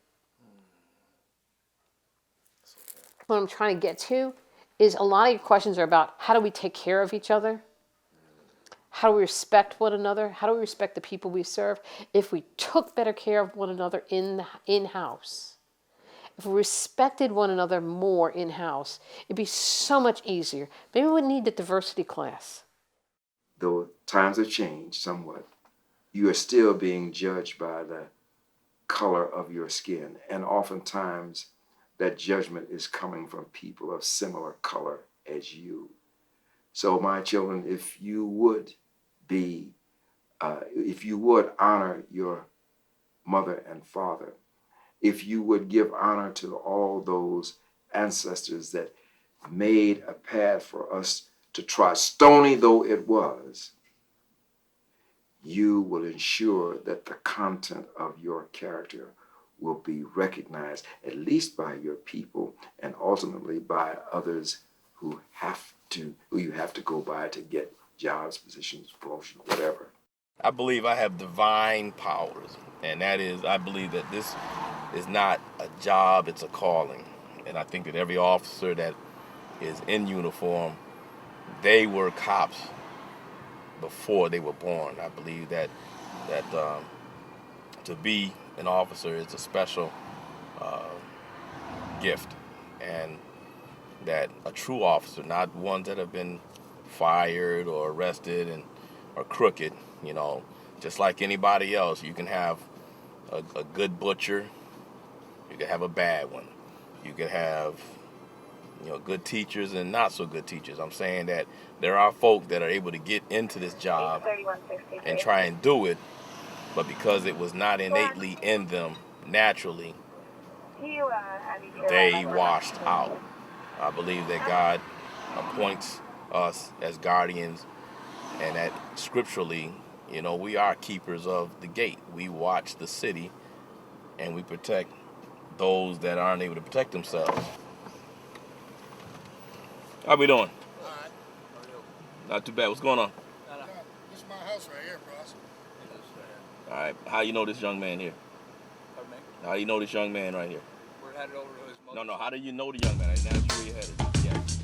What I'm trying to get to is a lot of your questions are about how do we take care of each other? How do we respect one another? How do we respect the people we serve? If we took better care of one another in-house, if we respected one another more in-house, it'd be so much easier. Maybe we wouldn't need the diversity class. Though times have changed somewhat, you are still being judged by the color of your skin. And oftentimes that judgment is coming from people of similar color as you. So my children, if you would honor your mother and father, if you would give honor to all those ancestors that made a path for us to trod, stony though it was, you will ensure that the content of your character will be recognized, at least by your people and ultimately by others who you have to go by to get jobs, positions, promotion, whatever. I believe I have divine powers, and that is, I believe that this is not a job, it's a calling. And I think that every officer that is in uniform, they were cops before they were born. I believe that to be an officer is a special gift, and that a true officer, not ones that have been fired or arrested or crooked, just like anybody else, you can have a good butcher, you can have a bad one, you can have good teachers and not so good teachers. I'm saying that there are folk that are able to get into this job and try and do it, but because it was not innately in them naturally, they washed out. I believe that God appoints us as guardians, and that scripturally, we are keepers of the gate. We watch the city and we protect those that aren't able to protect themselves. How we doing? All right. Not too bad. What's going on? This is my house right here, boss. All right. How you know this young man here? Pardon me? How you know this young man right here? We're headed over to his mother. No. How do you know the young man? I didn't ask you where you're headed. Yes.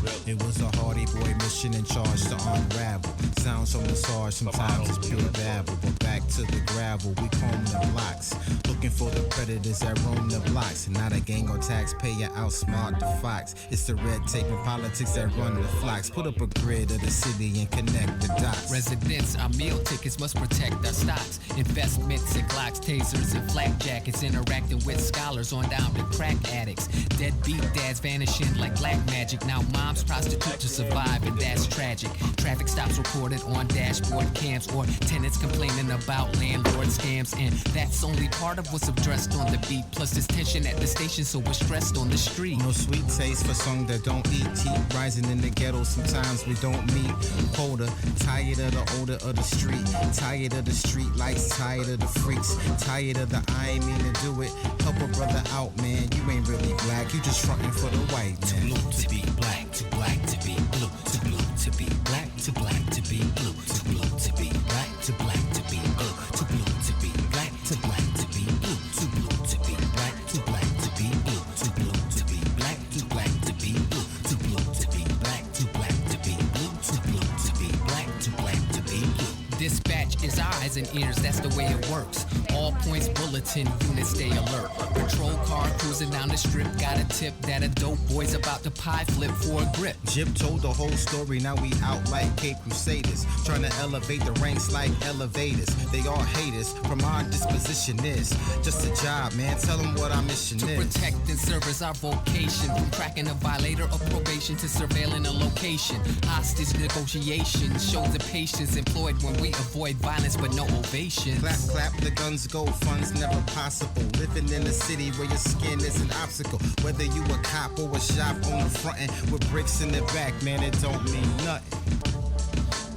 Really? It was a hardy boy mission in charge to unravel. Sounds from the sarge, sometimes it's pure babble. But back to the gravel, we comb the blocks. Looking for the predators that roam the blocks. Not a gang or taxpayer outsmart the fox. It's the red tape and politics that run the flocks. Put up a grid of the city and connect the dots. Residents, our meal tickets must protect our stocks. Investments in Glocks, tasers, and flak jackets. Interacting with scholars on down to crack addicts. Deadbeat dads vanishing like black magic. Now moms prostitute to survive, and that's tragic. Traffic stops recorded on dashboard cams, or tenants complaining about landlord scams. And that's only part of what's addressed on the beat. Plus there's tension at the station, so we're stressed on the street. No sweet taste for some that don't eat. Keep rising in the ghetto, sometimes we don't meet. Colder, tired of the odor of the street. Tired of the street lights, tired of the freaks. Tired of the I ain't mean to do it. Help a brother out, man, you ain't really black. You just frontin' for the white man. Too blue to be black, too black to be blue. Too blue to be black, too black to be blue. Too blue to be black, too black to be blue. Too blue to be black, too black to be blue. Too blue to be black, too black to be blue. Too blue to be black, too black to be blue. Too blue to be black, too black to be blue. Too blue to be black, too black to be blue. Dispatch is eyes and ears, that's the way it works. All points bulletin, units stay alert. Patrol car cruising down the strip, got a tip that a dope boy's about to pie flip for a grip. Jip told the whole story, now we out like Cape Crusaders. Trying to elevate the ranks like elevators. They all hate us, from our disposition is just a job, man, tell them what our mission is. To protect and serve is our vocation. From tracking a violator of probation to surveilling a location. Hostage negotiations show the patience employed when we avoid violence but no ovation. Clap, clap, the guns go, fun's never possible. Living in a city where your skin is an obstacle. Whether you a cop or a shop on the front end with bricks in the back, man, it don't mean nothing.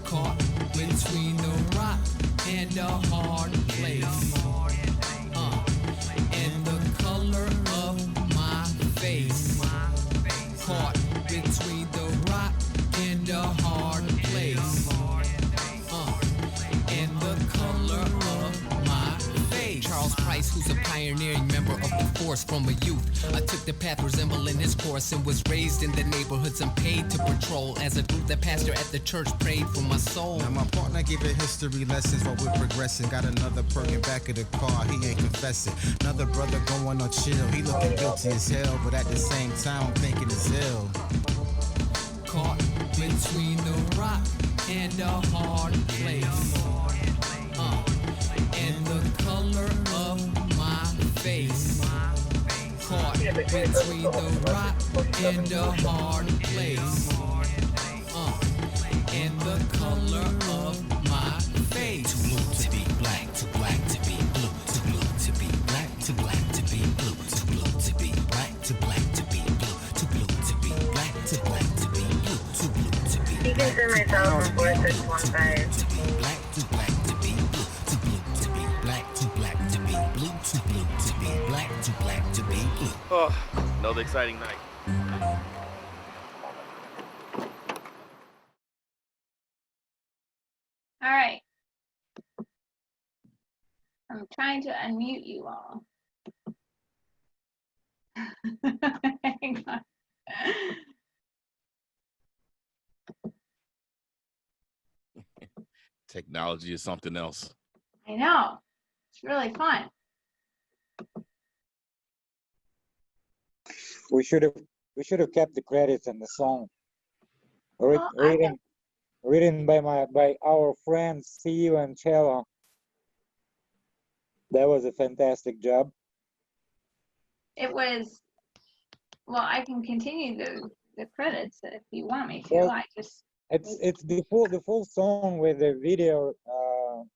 Caught between the rock and a hard place. And the color of my face. Caught between the rock and a hard place. And the color of my face. Charles Price, who's a pioneering member of the force from a youth. I took the path resembling his course and was raised in the neighborhoods I'm paid to patrol. As a group, the pastor at the church prayed for my soul. Now my partner giving history lessons while we're progressing. Got another perk in back of the car, he ain't confessing. Another brother going on chill, he looking guilty as hell, but at the same time I'm thinking it's ill. Caught between the rock and a hard place. And the color of my face. Caught between the rock and a hard place. And the color of my face. Too blue to be black, too black to be blue. Too blue to be black, too black to be blue. Too blue to be black, too black to be blue. Too blue to be black, too black to be blue. Too blue to be black. You can send myself on 4615. Black to black to be blue. Too blue to be black, too black to be blue. Too blue to be black, too black to be blue. Oh, another exciting night. All right. I'm trying to unmute you all. Hang on. Technology is something else. I know. It's really fun. We should have kept the credits in the song. Written by our friends Steve and Chella. That was a fantastic job. It was, well, I can continue the credits if you want me to. Well, I just it's the full song with the video,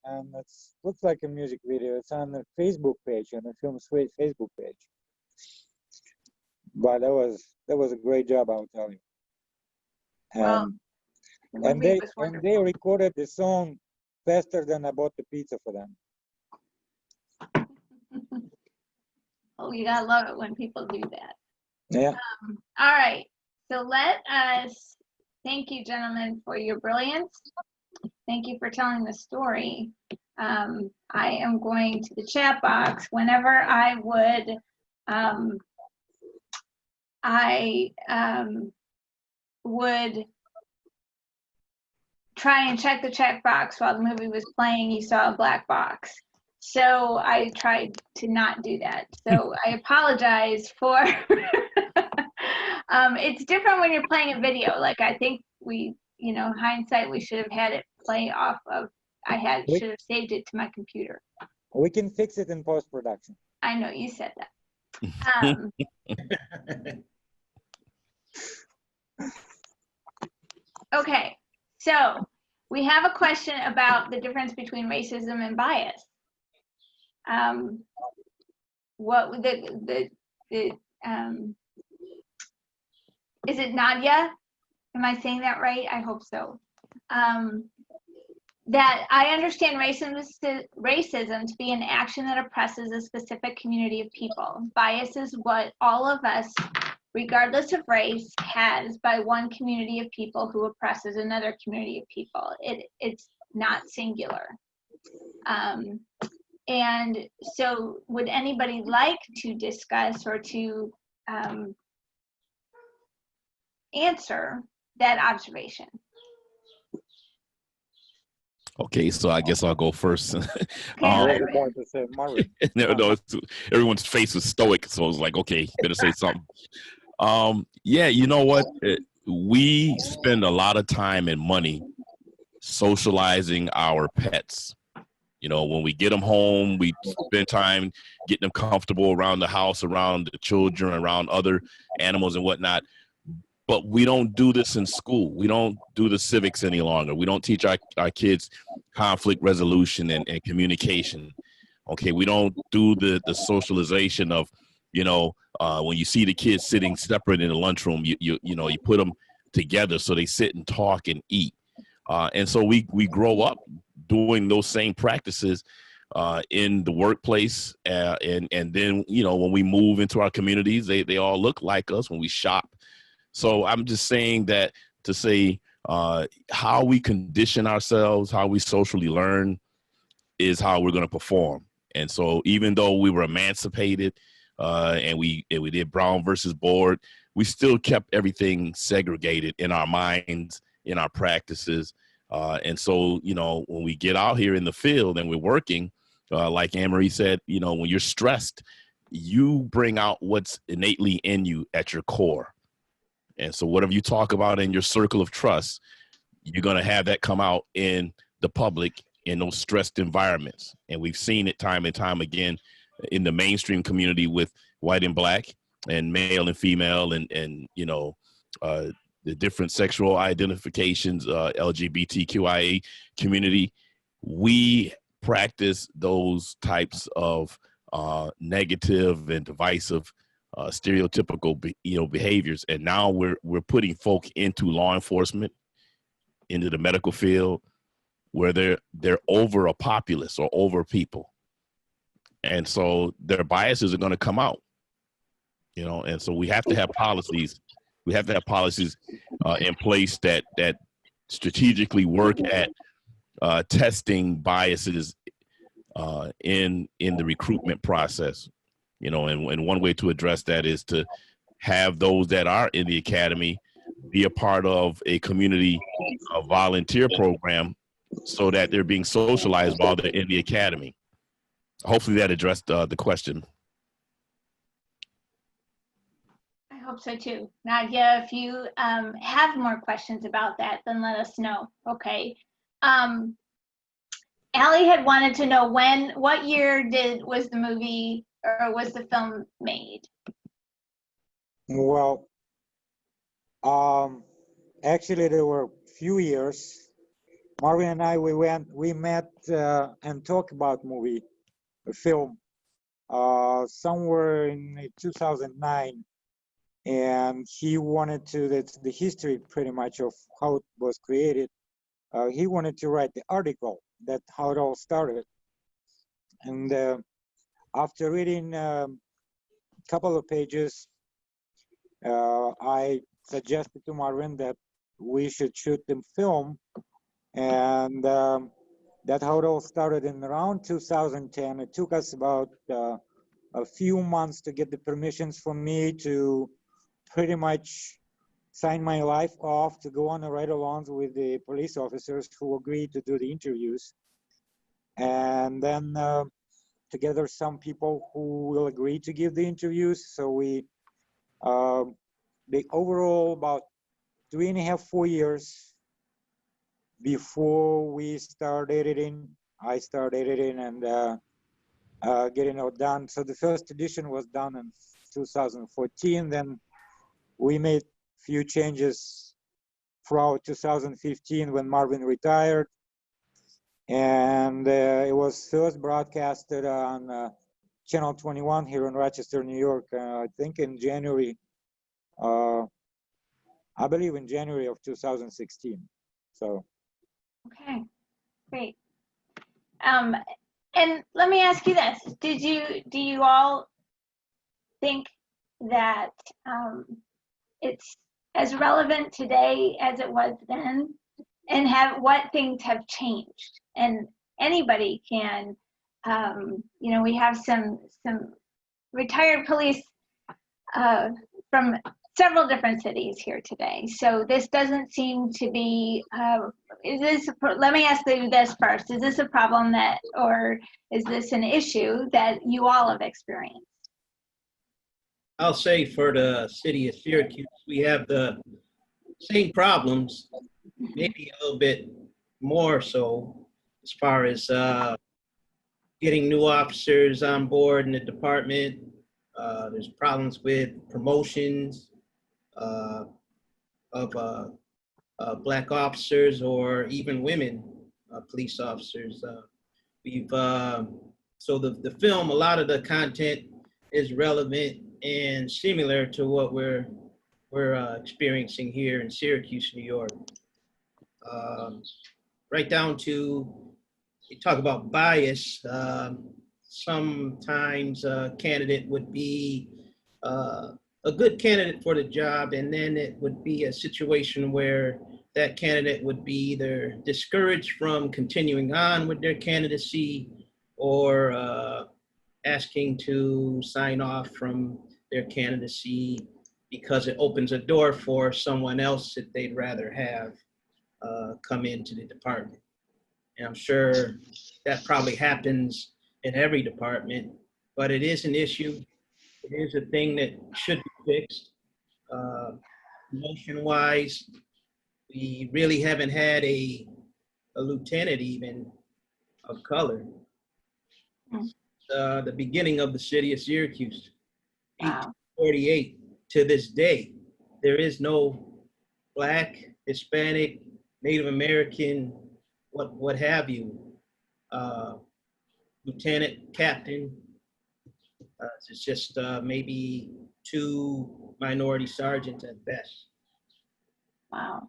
and it looks like a music video. It's on the Facebook page, on the Film Suite Facebook page. But that was a great job, I'll tell you. And they recorded the song faster than I bought the pizza for them. Oh, you gotta love it when people do that. Yeah. All right. So let us thank you, gentlemen, for your brilliance. Thank you for telling the story. I am going to the chat box. Whenever I would, would try and check the checkbox while the movie was playing, you saw a black box. So I tried to not do that. So I apologize for. It's different when you're playing a video. Like I think we, hindsight, we should have had it play off of. Should have saved it to my computer. We can fix it in post-production. I know you said that. Okay, so we have a question about the difference between racism and bias. What is it Nadia? Am I saying that right? I hope so. That I understand racism to be an action that oppresses a specific community of people. Bias is what all of us, regardless of race, has by one community of people who oppresses another community of people. It's not singular. And so would anybody like to discuss or to answer that observation? Okay, so I guess I'll go first. Marvin. Everyone's face was stoic, so I was like, okay, better say something. Yeah, you know what? We spend a lot of time and money socializing our pets. When we get them home, we spend time getting them comfortable around the house, around the children, around other animals and whatnot. But we don't do this in school. We don't do the civics any longer. We don't teach our kids conflict resolution and communication. Okay, we don't do the socialization of, when you see the kids sitting separate in the lunchroom, you put them together so they sit and talk and eat. And so we grow up doing those same practices in the workplace. And then, when we move into our communities, they all look like us when we shop. So I'm just saying that to say how we condition ourselves, how we socially learn is how we're going to perform. And so even though we were emancipated and we did Brown versus Board, we still kept everything segregated in our minds, in our practices. And so, when we get out here in the field and we're working, like Anne-Marie said, when you're stressed, you bring out what's innately in you at your core. And so whatever you talk about in your circle of trust, you're going to have that come out in the public in those stressed environments. And we've seen it time and time again in the mainstream community with white and black and male and female and the different sexual identifications, LGBTQIA community. We practice those types of negative and divisive stereotypical behaviors, and now we're putting folk into law enforcement, into the medical field, where they're over a populace or over people, and so their biases are going to come out, and so we have to have policies. We have to have policies in place that strategically work at testing biases in the recruitment process. And one way to address that is to have those that are in the academy be a part of a community volunteer program so that they're being socialized while they're in the academy. Hopefully that addressed the question. I hope so too. Nadia, if you have more questions about that, then let us know. Okay. Allie had wanted to know what year was the movie or was the film made? Well, actually there were few years. Marvin and I, we met and talked about film somewhere in 2009. And he wanted the history pretty much of how it was created. He wanted to write the article that how it all started. And after reading a couple of pages, I suggested to Marvin that we should shoot the film. And that's how it all started in around 2010. It took us about a few months to get the permissions from me to pretty much sign my life off to go on the ride-alongs with the police officers who agreed to do the interviews. And then together some people who will agree to give the interviews. So we, the overall about 3.5, 4 years before we start editing, I start editing and getting it done. So the first edition was done in 2014. Then we made few changes throughout 2015 when Marvin retired. And it was first broadcasted on Channel 21 here in Rochester, New York, I think in January, I believe in January of 2016. So. Okay, great. And let me ask you this: do you all think that it's as relevant today as it was then, and what things have changed? And anybody can, you know, we have some retired police from several different cities here today. So this doesn't seem to be, let me ask you this first. Is this a problem or is this an issue that you all have experienced? I'll say for the city of Syracuse, we have the same problems, maybe a little bit more so as far as getting new officers on board in the department. There's problems with promotions of Black officers or even women police officers. So the film, a lot of the content is relevant and similar to what we're experiencing here in Syracuse, New York. Right down to, you talk about bias. Sometimes a candidate would be a good candidate for the job, and then it would be a situation where that candidate would be either discouraged from continuing on with their candidacy or asking to sign off from their candidacy because it opens a door for someone else that they'd rather have come into the department. And I'm sure that probably happens in every department, but it is an issue. It is a thing that should be fixed. Promotion-wise, we really haven't had a lieutenant even of color. The beginning of the city of Syracuse, 1848 to this day, there is no Black, Hispanic, Native American, what have you, lieutenant, captain. It's just maybe 2 minority sergeants at best. Wow.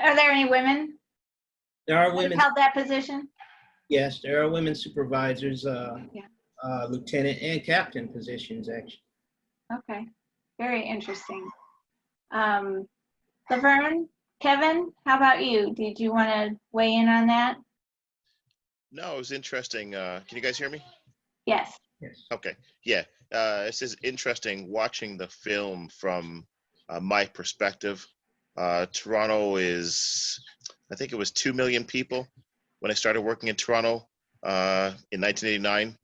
Are there any women? There are women. Held that position? Yes, there are women supervisors, lieutenant and captain positions, actually. Okay, very interesting. Laverne, Kevin, how about you? Did you want to weigh in on that? No, it was interesting. Can you guys hear me? Yes. Okay. Yeah. This is interesting watching the film from my perspective. Toronto is, I think it was 2 million people when I started working in Toronto in 1989.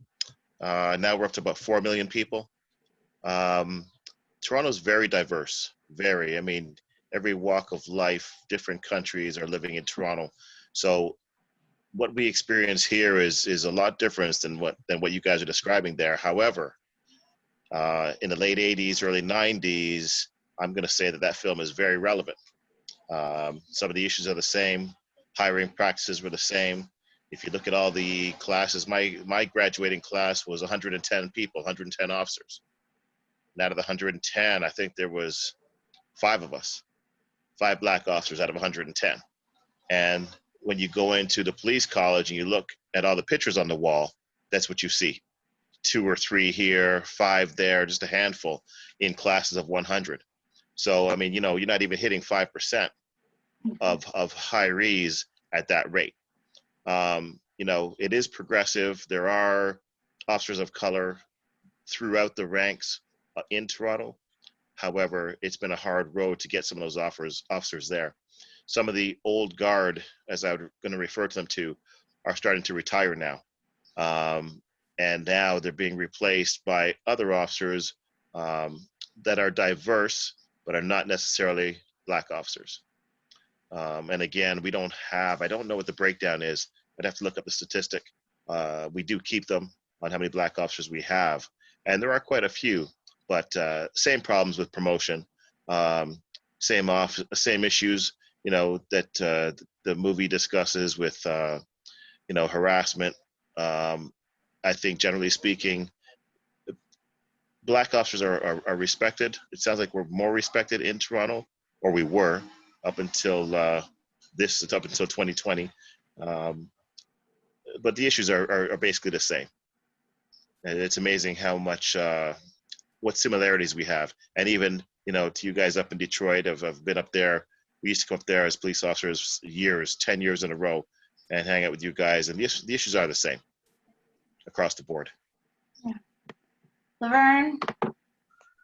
Now we're up to about 4 million people. Toronto's very diverse, very. I mean, every walk of life, different countries are living in Toronto. So what we experience here is a lot different than what you guys are describing there. However, in the late 80s, early 90s, I'm going to say that film is very relevant. Some of the issues are the same. Hiring practices were the same. If you look at all the classes, my graduating class was 110 people, 110 officers. And out of the 110, I think there was 5 of us, 5 Black officers out of 110. And when you go into the police college and you look at all the pictures on the wall, that's what you see. 2 or 3 here, 5 there, just a handful in classes of 100. So, I mean, you know, you're not even hitting 5% of hirees at that rate. You know, it is progressive. There are officers of color throughout the ranks in Toronto. However, it's been a hard road to get some of those officers there. Some of the old guard, as I'm going to refer to them to, are starting to retire now. And now they're being replaced by other officers that are diverse, but are not necessarily Black officers. And again, I don't know what the breakdown is. I'd have to look up the statistic. We do keep them on how many Black officers we have. And there are quite a few, but same problems with promotion, same issues, that the movie discusses with, harassment. I think generally speaking, Black officers are respected. It sounds like we're more respected in Toronto, or we were up until up until 2020. But the issues are basically the same. And it's amazing how much, what similarities we have. And even, to you guys up in Detroit, I've been up there. We used to come up there as police officers 10 years in a row and hang out with you guys. And the issues are the same across the board. Yeah. Laverne,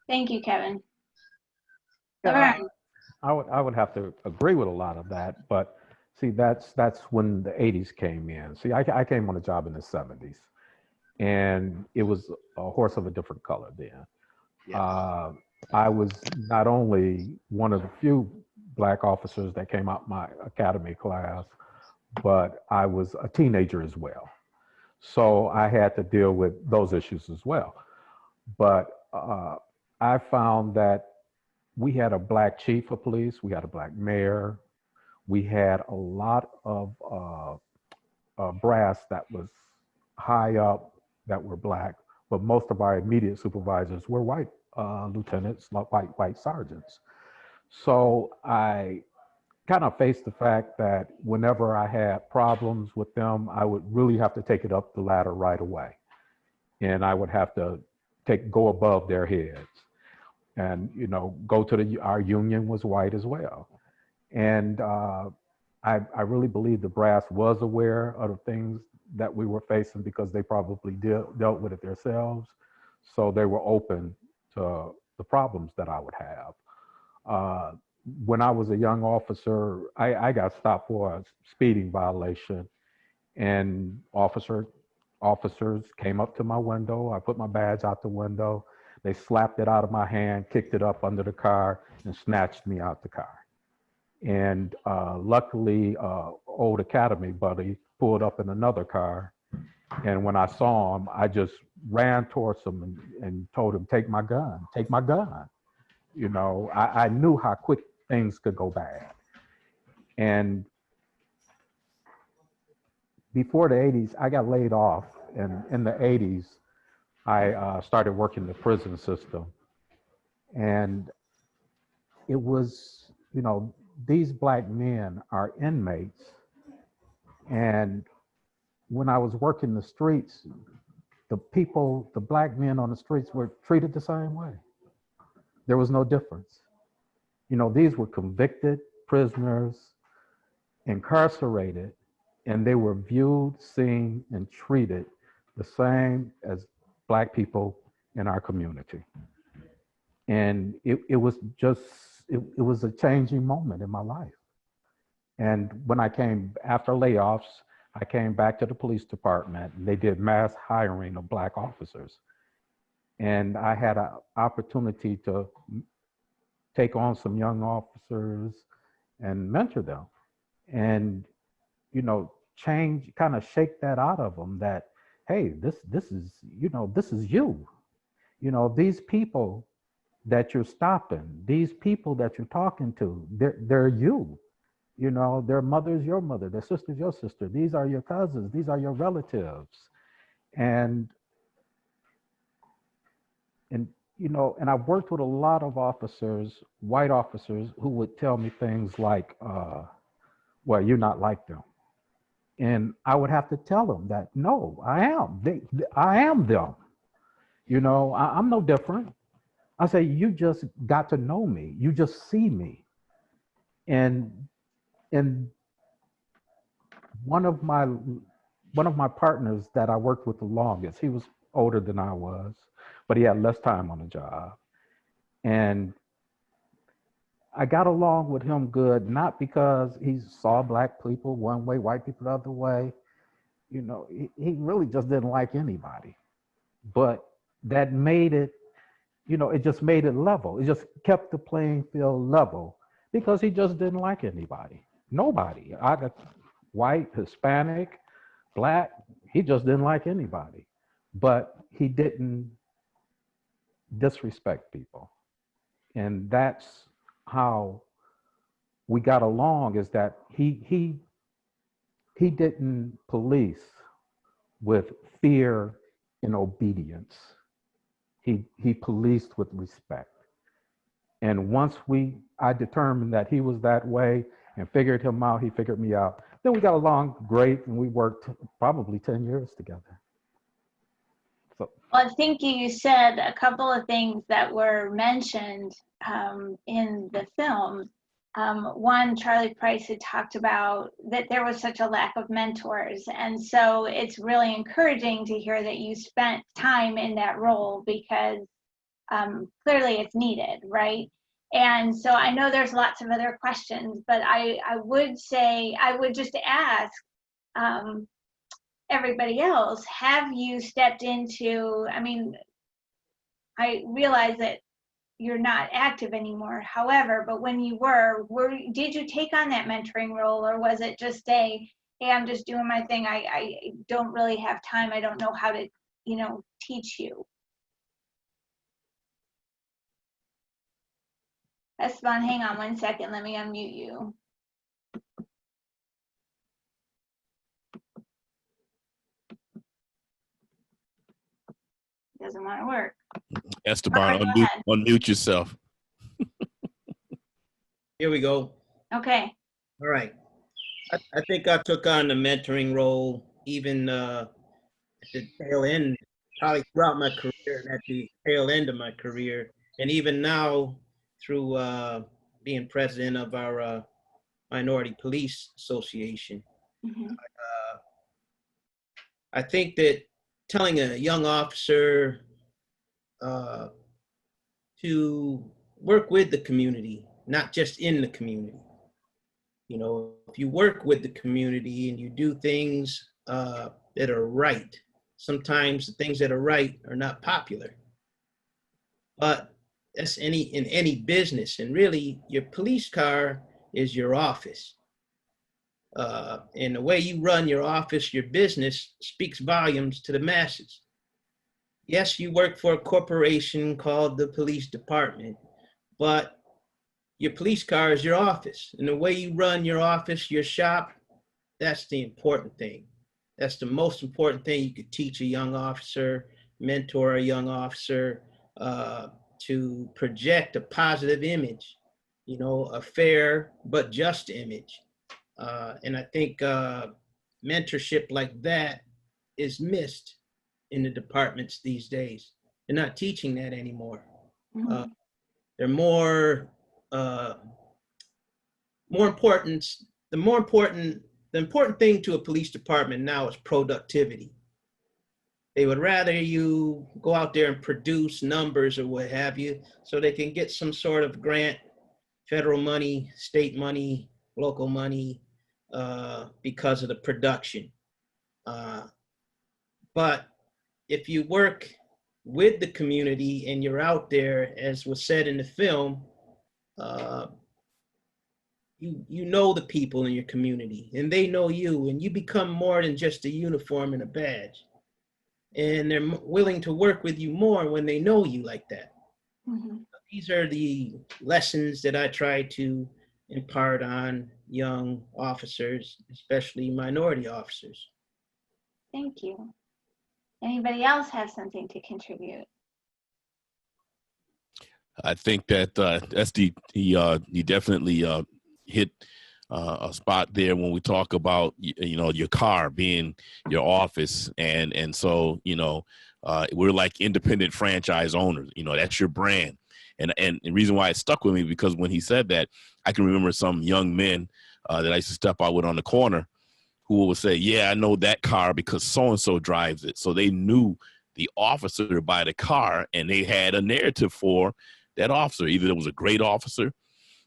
thank you, Kevin. Laverne. I would have to agree with a lot of that, but see, that's when the 80s came in. See, I came on a job in the 70s, and it was a horse of a different color then. Yeah. I was not only one of the few Black officers that came out my academy class, but I was a teenager as well. So I had to deal with those issues as well. But I found that we had a Black chief of police, we had a Black mayor, we had a lot of brass that was high up that were Black, but most of our immediate supervisors were white lieutenants, white sergeants. So I kind of faced the fact that whenever I had problems with them, I would really have to take it up the ladder right away. And I would have to go above their heads. And, go to our union was white as well. And I really believe the brass was aware of the things that we were facing because they probably dealt with it themselves. So they were open to the problems that I would have. When I was a young officer, I got stopped for a speeding violation, and officers came up to my window. I put my badge out the window. They slapped it out of my hand, kicked it up under the car, and snatched me out the car. And luckily, old academy buddy pulled up in another car. And when I saw him, I just ran towards him and told him, take my gun, take my gun. I knew how quick things could go bad. And before the 80s, I got laid off. And in the 80s, I started working the prison system. And it was, these Black men are inmates. And when I was working the streets, the Black men on the streets were treated the same way. There was no difference. These were convicted prisoners, incarcerated, and they were viewed, seen, and treated the same as Black people in our community. And it was a changing moment in my life. And when I came after layoffs, I came back to the police department, and they did mass hiring of Black officers. And I had an opportunity to take on some young officers and mentor them and, shake that out of them that, hey, this is you. These people that you're stopping, these people that you're talking to, they're you. Their mother's your mother, their sister's your sister. These are your cousins, these are your relatives. And I've worked with a lot of officers, white officers, who would tell me things like, well, you're not like them. And I would have to tell them that, no, I am. I am them. I'm no different. I say, you just got to know me. You just see me. And one of my partners that I worked with the longest, he was older than I was, but he had less time on the job. And I got along with him good, not because he saw black people one way, white people the other way. You know, he really just didn't like anybody. But that made it, you know, it just made it level. It just kept the playing field level because he just didn't like anybody. Nobody. I got white, Hispanic, black. He just didn't like anybody. But he didn't disrespect people. And that's how we got along, is that he didn't police with fear and obedience. He policed with respect. And once I determined that he was that way and figured him out, he figured me out, then we got along great, and we worked probably 10 years together. So, Well, I think you said a couple of things that were mentioned in the film. One, Charlie Price had talked about that there was such a lack of mentors. And so it's really encouraging to hear that you spent time in that role, because clearly it's needed, right? And so I know there's lots of other questions, but I would say, I would just ask everybody else, have you stepped into, I mean, I realize that you're not active anymore. However, but when you were, did you take on that mentoring role, or was it just say, hey, I'm just doing my thing. I don't really have time. I don't know how to, you know, teach you. Esteban, hang on 1 second. Let me unmute you. Doesn't want to work. Esteban, Okay, unmute yourself. Here we go. Okay. All right. I think I took on the mentoring role even at the tail end, probably throughout my career and at the tail end of my career. And even now through being president of our Minority Police Association. Mm-hmm. I think that telling a young officer to work with the community, not just in the community. You know, if you work with the community and you do things that are right, sometimes the things that are right are not popular. But that's in any business, and really your police car is your office. And the way you run your office, your business, speaks volumes to the masses. Yes, you work for a corporation called the police department, but your police car is your office. And the way you run your office, your shop, that's the important thing. That's the most important thing you could teach a young officer, mentor a young officer, to project a positive image, you know, a fair but just image. And I think mentorship like that is missed in the departments these days. They're not teaching that anymore. Mm-hmm. They're more important. The important thing to a police department now is productivity. They would rather you go out there and produce numbers or what have you, so they can get some sort of grant, federal money, state money, local money, because of the production. But if you work with the community and you're out there, as was said in the film, you know the people in your community and they know you, and you become more than just a uniform and a badge. And they're willing to work with you more when they know you like that. Mm-hmm. These are the lessons that I try to impart on young officers, especially minority officers. Thank you. Anybody else have something to contribute? I think that SD, he definitely hit a spot there when we talk about, you know, your car being your office. And so, you know, we're like independent franchise owners, you know, that's your brand. And the reason why it stuck with me, because when he said that, I can remember some young men that I used to step out with on the corner who would say, yeah, I know that car because so-and-so drives it. So they knew the officer by the car, and they had a narrative for that officer. Either it was a great officer,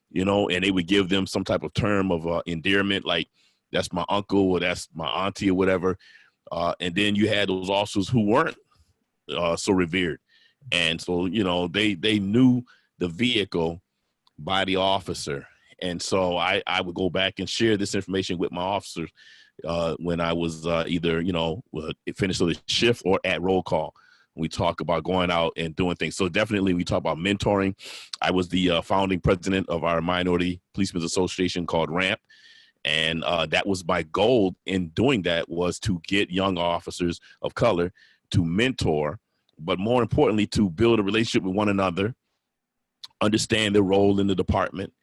you know, and they would give them some type of term of endearment, like that's my uncle or that's my auntie or whatever. And then you had those officers who weren't so revered. And so, you know, they knew the vehicle by the officer. And so I would go back and share this information with my officers when I was either, you know, finished the shift or at roll call. We talk about going out and doing things. So definitely we talk about mentoring. I was the founding president of our minority policemen's association called RAMP. And that was my goal in doing that, was to get young officers of color to mentor, but more importantly, to build a relationship with one another, understand their role in the department,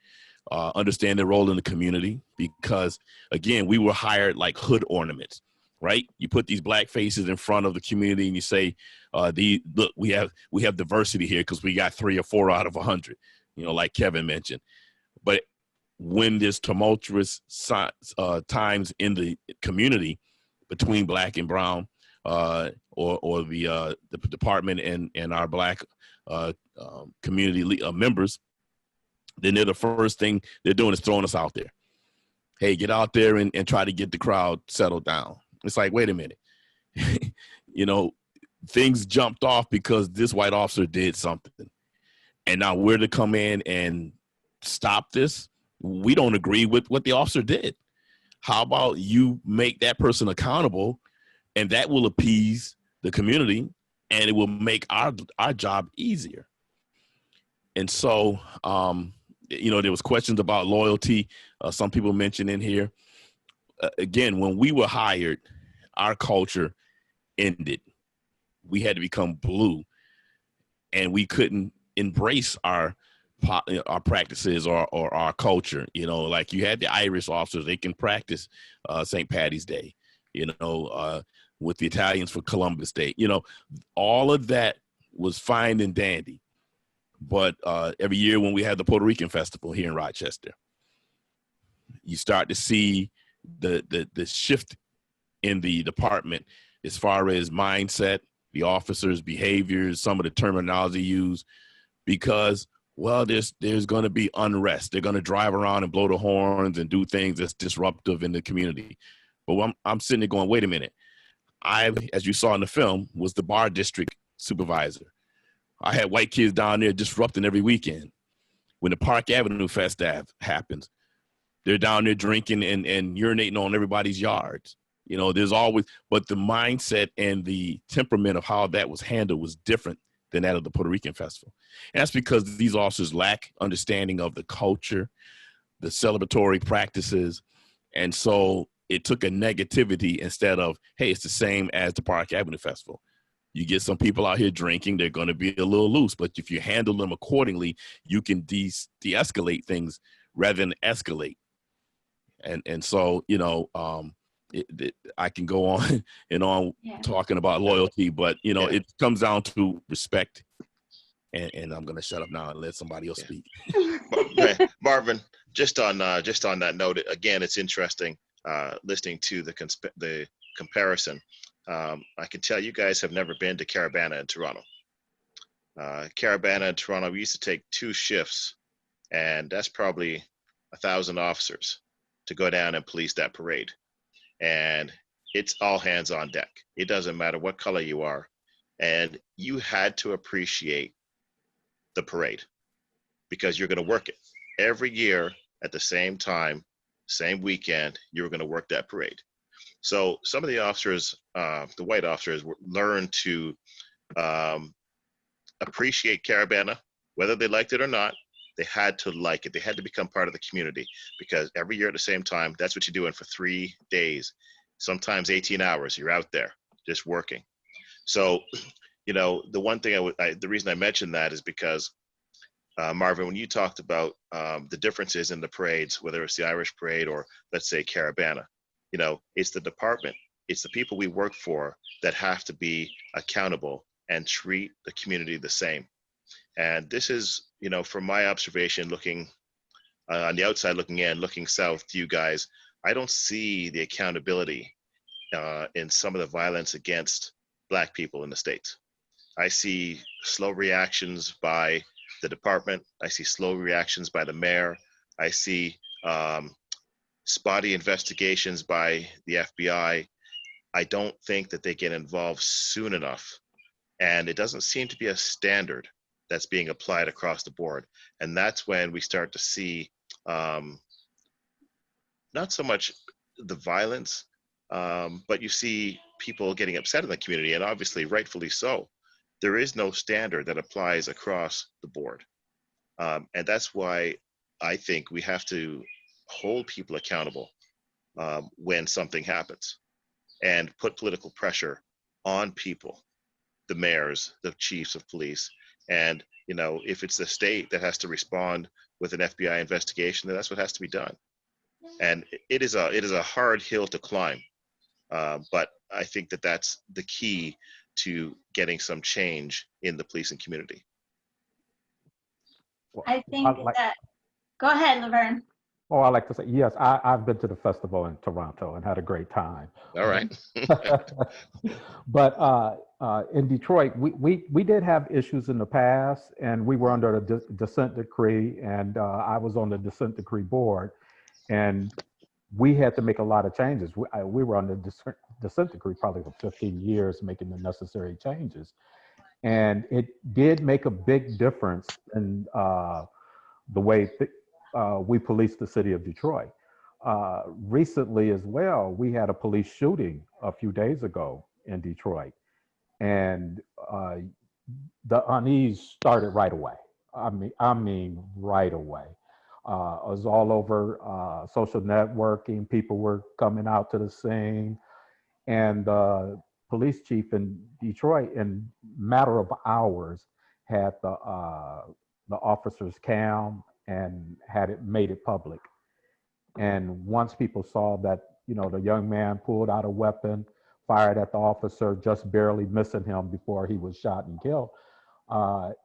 understand their role in the community. Because again, we were hired like hood ornaments, right? You put these black faces in front of the community and you say, look, we have diversity here because we got 3 or 4 out of 100, you know, like Kevin mentioned. But when there's tumultuous times in the community between black and brown, or the department and our black community members, then they're the first thing they're doing is throwing us out there. Hey, get out there and try to get the crowd settled down. It's like, wait a minute. You know, things jumped off because this white officer did something. And now we're to come in and stop this. We don't agree with what the officer did. How about you make that person accountable, and that will appease the community and it will make our job easier. And so, you know, there was questions about loyalty. Some people mentioned in here. Again, when we were hired, our culture ended. We had to become blue, and we couldn't embrace our practices or our culture. You know, like you had the Irish officers, they can practice St. Patty's Day, you know, with the Italians for Columbus Day. You know, all of that was fine and dandy. But every year when we had the Puerto Rican festival here in Rochester, you start to see the shift in the department as far as mindset, the officers' behaviors, some of the terminology used, because, well, there's going to be unrest. They're going to drive around and blow the horns and do things that's disruptive in the community. But I'm sitting there going, wait a minute. I, as you saw in the film, was the bar district supervisor. I had white kids down there disrupting every weekend. When the Park Avenue Fest happens, they're down there drinking and urinating on everybody's yards. You know, there's always, but the mindset and the temperament of how that was handled was different than that of the Puerto Rican festival. And that's because these officers lack understanding of the culture, the celebratory practices. And so it took a negativity instead of, hey, it's the same as the Park Avenue Festival. You get some people out here drinking, they're going to be a little loose, but if you handle them accordingly, you can de-escalate things rather than escalate. And so, you know, I can go on and on talking about loyalty, but, you know, it comes down to respect. And I'm going to shut up now and let somebody else speak. Marvin, just on that note, again, it's interesting listening to the comparison. I can tell you guys have never been to Caravana in Toronto. Caravana in Toronto, we used to take 2 shifts, and that's probably 1,000 officers to go down and police that parade. And it's all hands on deck. It doesn't matter what color you are. And you had to appreciate the parade because you're going to work it. Every year at the same time, same weekend, you were going to work that parade. So some of the officers, the white officers, learned to appreciate Caravana, whether they liked it or not. They had to like it. They had to become part of the community because every year at the same time, that's what you're doing for 3 days, sometimes 18 hours. You're out there just working. So, you know, the one thing the reason I mentioned that is because, Marvin, when you talked about the differences in the parades, whether it's the Irish parade or let's say Caravana, you know, it's the department, it's the people we work for that have to be accountable and treat the community the same. And this is, you know, from my observation, looking on the outside, looking in, looking south to you guys, I don't see the accountability in some of the violence against Black people in the States. I see slow reactions by the department. I see slow reactions by the mayor. I see spotty investigations by the FBI. I don't think that they get involved soon enough. And it doesn't seem to be a standard that's being applied across the board. And that's when we start to see not so much the violence, but you see people getting upset in the community, and obviously rightfully so. There is no standard that applies across the board. And that's why I think we have to hold people accountable when something happens and put political pressure on people, the mayors, the chiefs of police. And, you know, if it's the state that has to respond with an FBI investigation, then that's what has to be done. And it is a hard hill to climb. But I think that that's the key to getting some change in the policing community. I think that, go ahead, Laverne. Oh, I like to say, yes, I've been to the festival in Toronto and had a great time. All right. But in Detroit, we did have issues in the past, and we were under a dissent decree, and I was on the dissent decree board, and we had to make a lot of changes. We were on the dissent decree probably for 15 years, making the necessary changes. And it did make a big difference in the way we police the city of Detroit. Recently as well, we had a police shooting a few days ago in Detroit. And the unease started right away. I mean right away. It was all over social networking. People were coming out to the scene. And the police chief in Detroit, in a matter of hours, had the officers cam and made it public. And once people saw that, you know, the young man pulled out a weapon, fired at the officer, just barely missing him before he was shot and killed,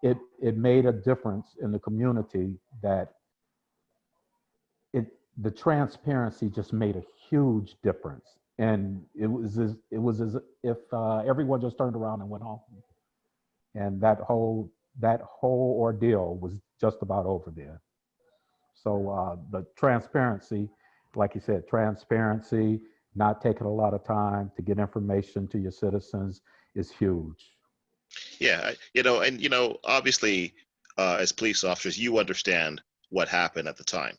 it made a difference in the community. That the transparency just made a huge difference. And it was as if everyone just turned around and went home. And that whole ordeal was just about over there. So the transparency, like you said, transparency, not taking a lot of time to get information to your citizens is huge. Yeah, you know, and, you know, obviously, as police officers, you understand what happened at the time.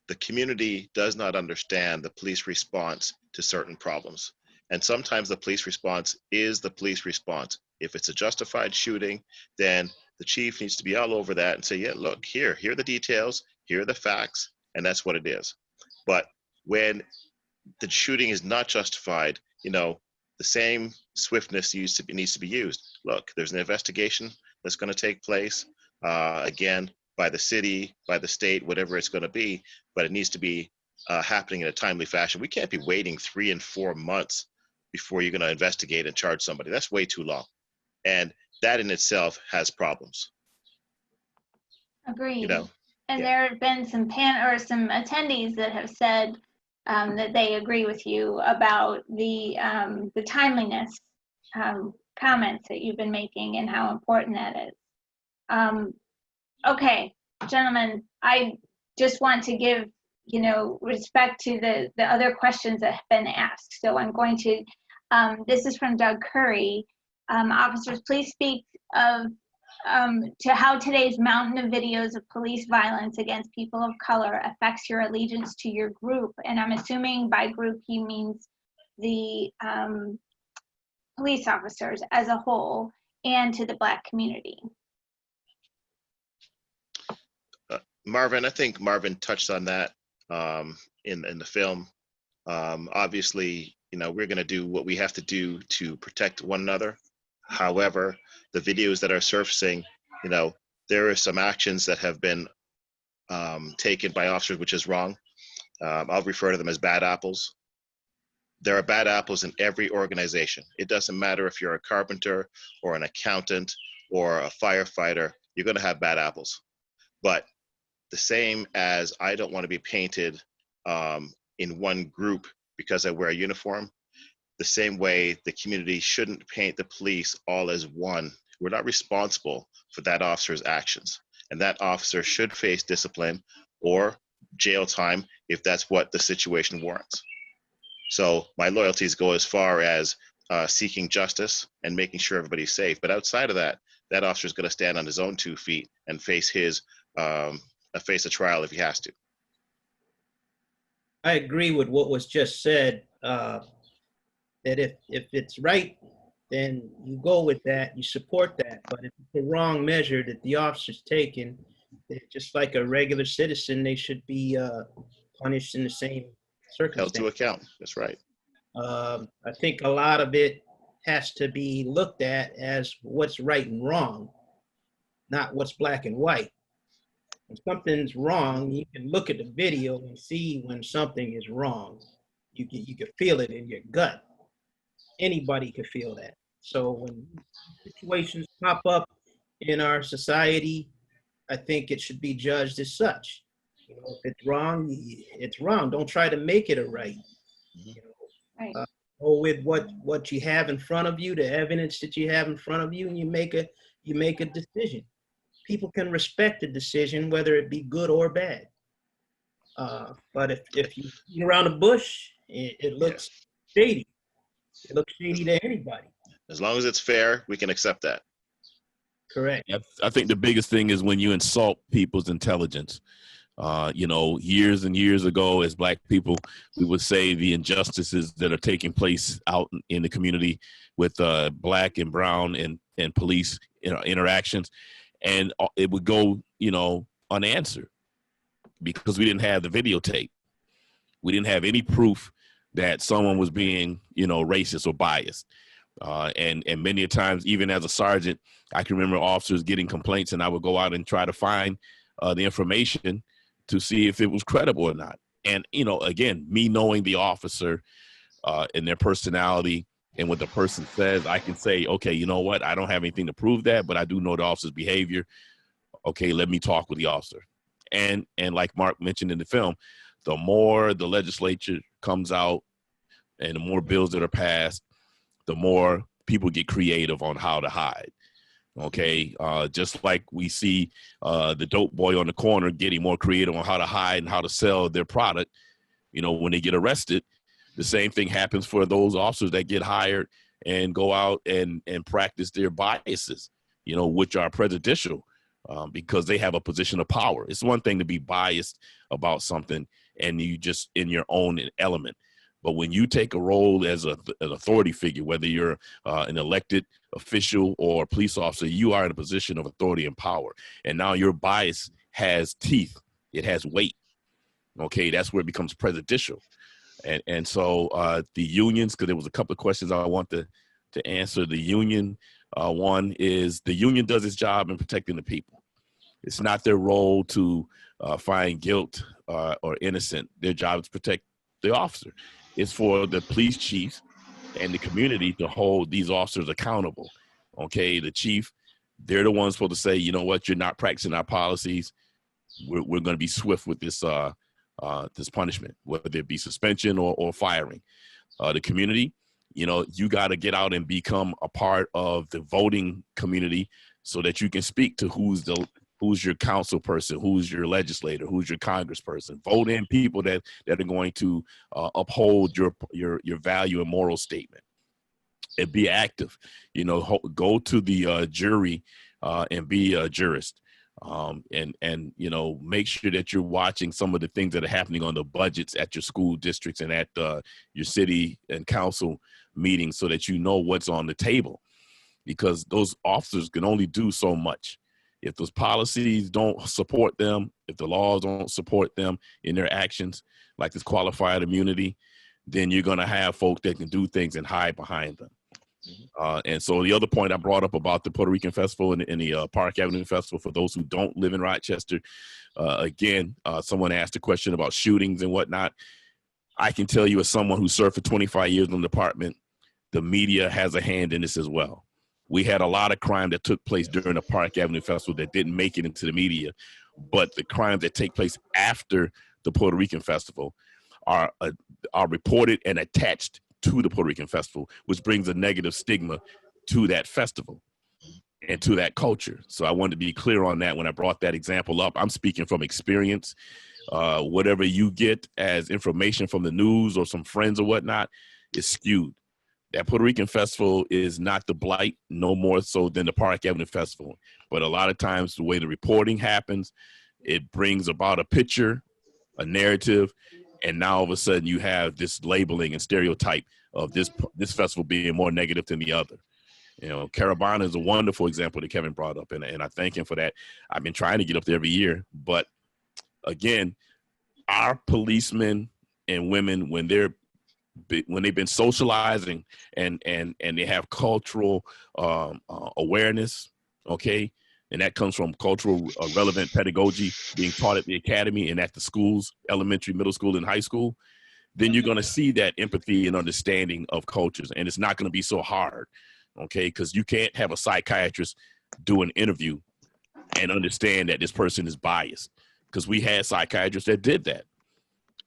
The community does not understand the police response to certain problems. And sometimes the police response is the police response. If it's a justified shooting, then the chief needs to be all over that and say, yeah, look, here are the details, here are the facts, and that's what it is. But when the shooting is not justified, you know, the same swiftness needs to be used. Look, there's an investigation that's going to take place, again, by the city, by the state, whatever it's going to be, but it needs to be happening in a timely fashion. We can't be waiting 3 and 4 months before you're going to investigate and charge somebody. That's way too long. And that in itself has problems. Agreed. You know? And Yeah. there have been some attendees that have said that they agree with you about the timeliness comments that you've been making and how important that is. Okay, gentlemen, I just want to give, you know, respect to the other questions that have been asked. So I'm going to, this is from Doug Curry. Officers, please speak to how today's mountain of videos of police violence against people of color affects your allegiance to your group. And I'm assuming by group he means the police officers as a whole and to the Black community. Marvin, I think Marvin touched on that in the film. Obviously, you know, we're going to do what we have to do to protect one another. However, the videos that are surfacing, you know, there are some actions that have been taken by officers, which is wrong. I'll refer to them as bad apples. There are bad apples in every organization. It doesn't matter if you're a carpenter or an accountant or a firefighter, you're going to have bad apples. But the same as I don't want to be painted in one group because I wear a uniform, the same way the community shouldn't paint the police all as one. We're not responsible for that officer's actions. And that officer should face discipline or jail time if that's what the situation warrants. So my loyalties go as far as seeking justice and making sure everybody's safe. But outside of that, that officer is going to stand on his own 2 feet and face face a trial if he has to. I agree with what was just said, that if it's right, then you go with that, you support that. But if it's the wrong measure that the officer's taken, just like a regular citizen, they should be punished in the same circumstance. Held to account, that's right. I think a lot of it has to be looked at as what's right and wrong, not what's black and white. When something's wrong, you can look at the video and see when something is wrong. You can feel it in your gut. Anybody can feel that. So when situations pop up in our society, I think it should be judged as such. You know, if it's wrong, it's wrong. Don't try to make it a right. You know, go with what you have in front of you, the evidence that you have in front of you, and you make a decision. People can respect a decision, whether it be good or bad. But if you beat around the bush, it looks shady. It looks shady to anybody. As long as it's fair, we can accept that. Correct. I think the biggest thing is when you insult people's intelligence. You know, years and years ago, as Black people, we would say the injustices that are taking place out in the community with Black and brown and police interactions, and it would go, you know, unanswered because we didn't have the videotape. We didn't have any proof that someone was being, you know, racist or biased. And many times, even as a sergeant, I can remember officers getting complaints, and I would go out and try to find the information to see if it was credible or not. And, you know, again, me knowing the officer and their personality and what the person says, I can say, okay, you know what? I don't have anything to prove that, but I do know the officer's behavior. Okay, let me talk with the officer. And like Mark mentioned in the film, the more the legislature comes out and the more bills that are passed, the more people get creative on how to hide. Okay, just like we see the dope boy on the corner getting more creative on how to hide and how to sell their product, you know, when they get arrested, the same thing happens for those officers that get hired and go out and practice their biases, you know, which are prejudicial because they have a position of power. It's one thing to be biased about something and you just in your own element. But when you take a role as an authority figure, whether you're an elected official or police officer, you are in a position of authority and power. And now your bias has teeth. It has weight. Okay, that's where it becomes prejudicial. And so the unions, because there was a couple of questions I want to answer. The union one is the union does its job in protecting the people. It's not their role to find guilt or innocent. Their job is to protect the officer. It's for the police chiefs and the community to hold these officers accountable. Okay, the chief, they're the ones supposed to say, you know what, you're not practicing our policies. We're going to be swift with this this punishment, whether it be suspension or firing. The community, you know, you got to get out and become a part of the voting community so that you can speak to who's your council person, who's your legislator, who's your congressperson. Vote in people that are going to uphold your value and moral statement. And be active. You know, go to the jury and be a jurist. And you know, make sure that you're watching some of the things that are happening on the budgets at your school districts and at your city and council meetings so that you know what's on the table. Because those officers can only do so much. If those policies don't support them, if the laws don't support them in their actions, like this qualified immunity, then you're going to have folk that can do things and hide behind them. And so the other point I brought up about the Puerto Rican Festival and the Park Avenue Festival, for those who don't live in Rochester, again, someone asked a question about shootings and whatnot. I can tell you as someone who served for 25 years in the department, the media has a hand in this as well. We had a lot of crime that took place during the Park Avenue Festival that didn't make it into the media, but the crimes that take place after the Puerto Rican Festival are reported and attached to the Puerto Rican Festival, which brings a negative stigma to that festival and to that culture. So I wanted to be clear on that when I brought that example up. I'm speaking from experience. Whatever you get as information from the news or some friends or whatnot is skewed. That Puerto Rican festival is not the blight, no more so than the Park Avenue Festival. But a lot of times the way the reporting happens, it brings about a picture, a narrative, and now all of a sudden you have this labeling and stereotype of this festival being more negative than the other. You know, Caravana is a wonderful example that Kevin brought up, and I thank him for that. I've been trying to get up there every year, but again, our policemen and women, when they've been socializing and they have cultural awareness, okay, and that comes from cultural relevant pedagogy being taught at the academy and at the schools, elementary, middle school, and high school, then you're going to see that empathy and understanding of cultures, and it's not going to be so hard, okay, because you can't have a psychiatrist do an interview and understand that this person is biased, because we had psychiatrists that did that,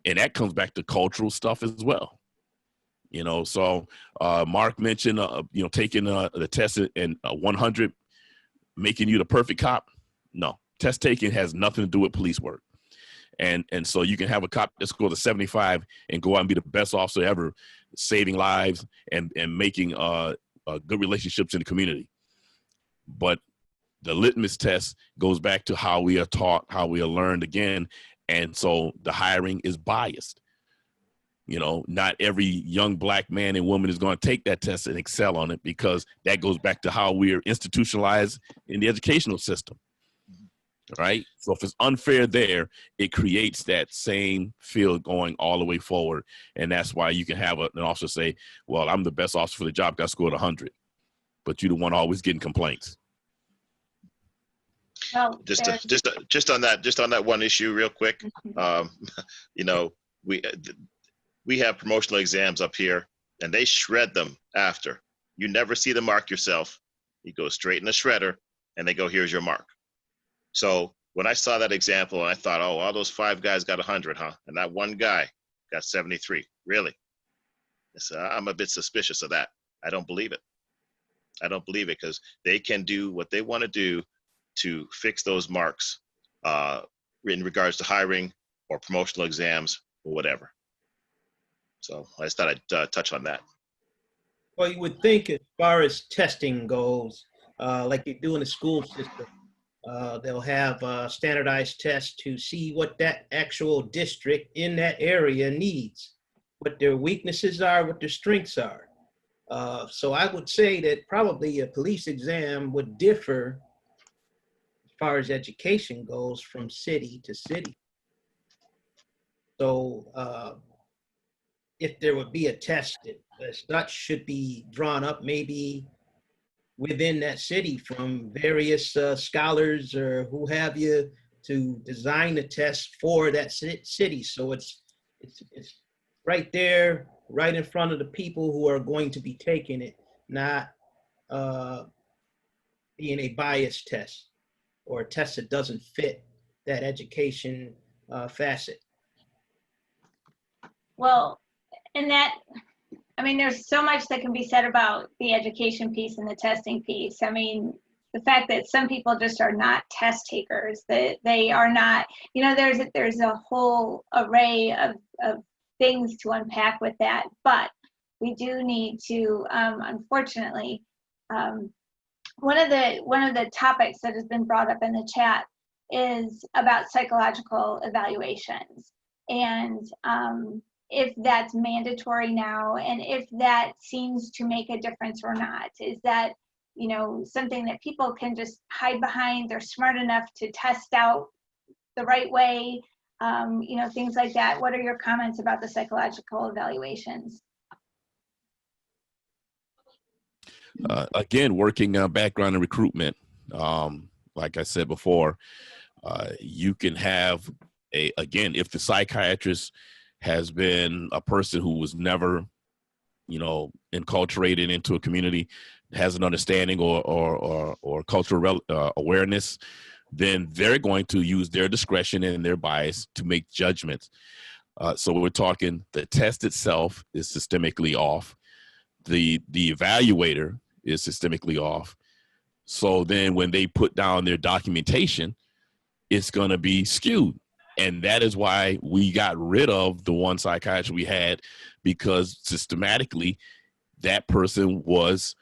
and that comes back to cultural stuff as well. You know, so Mark mentioned, taking the test in 100, making you the perfect cop. No, test taking has nothing to do with police work. And so you can have a cop that scored a 75 and go out and be the best officer ever, saving lives and making good relationships in the community. But the litmus test goes back to how we are taught, how we are learned again. And so the hiring is biased. You know, not every young black man and woman is going to take that test and excel on it, because that goes back to how we are institutionalized in the educational system, right? So if it's unfair there, it creates that same field going all the way forward. And that's why you can have an officer say, well, I'm the best officer for the job, got scored 100, but you're the one always getting complaints. Well, Just on that one issue real quick, you know, we have promotional exams up here, and they shred them after. You never see the mark yourself. You go straight in the shredder, and they go, here's your mark. So when I saw that example, and I thought, oh, all those 5 guys got 100, huh? And that one guy got 73. Really? I'm a bit suspicious of that. I don't believe it. I don't believe it, because they can do what they want to do to fix those marks in regards to hiring or promotional exams or whatever. So I just thought I'd touch on that. Well, you would think as far as testing goes, like you do in the school system, they'll have standardized tests to see what that actual district in that area needs, what their weaknesses are, what their strengths are. So I would say that probably a police exam would differ as far as education goes from city to city. So if there would be a test that should be drawn up maybe within that city from various scholars or who have you to design the test for that city. So it's right there, right in front of the people who are going to be taking it, not being a biased test or a test that doesn't fit that education facet. Well, and that, I mean, there's so much that can be said about the education piece and the testing piece. I mean, the fact that some people just are not test takers, that they are not, you know, there's a whole array of things to unpack with that. But we do need to, unfortunately, one of the topics that has been brought up in the chat is about psychological evaluations, and if that's mandatory now, and if that seems to make a difference or not. Is that, you know, something that people can just hide behind? They're smart enough to test out the right way, you know, things like that. What are your comments about the psychological evaluations? Again, working background and recruitment, like I said before, you can have if the psychiatrist has been a person who was never, you know, enculturated into a community, has an understanding or cultural awareness, then they're going to use their discretion and their bias to make judgments. So we're talking the test itself is systemically off. The evaluator is systemically off. So then when they put down their documentation, it's going to be skewed. And that is why we got rid of the one psychiatrist we had, because systematically that person was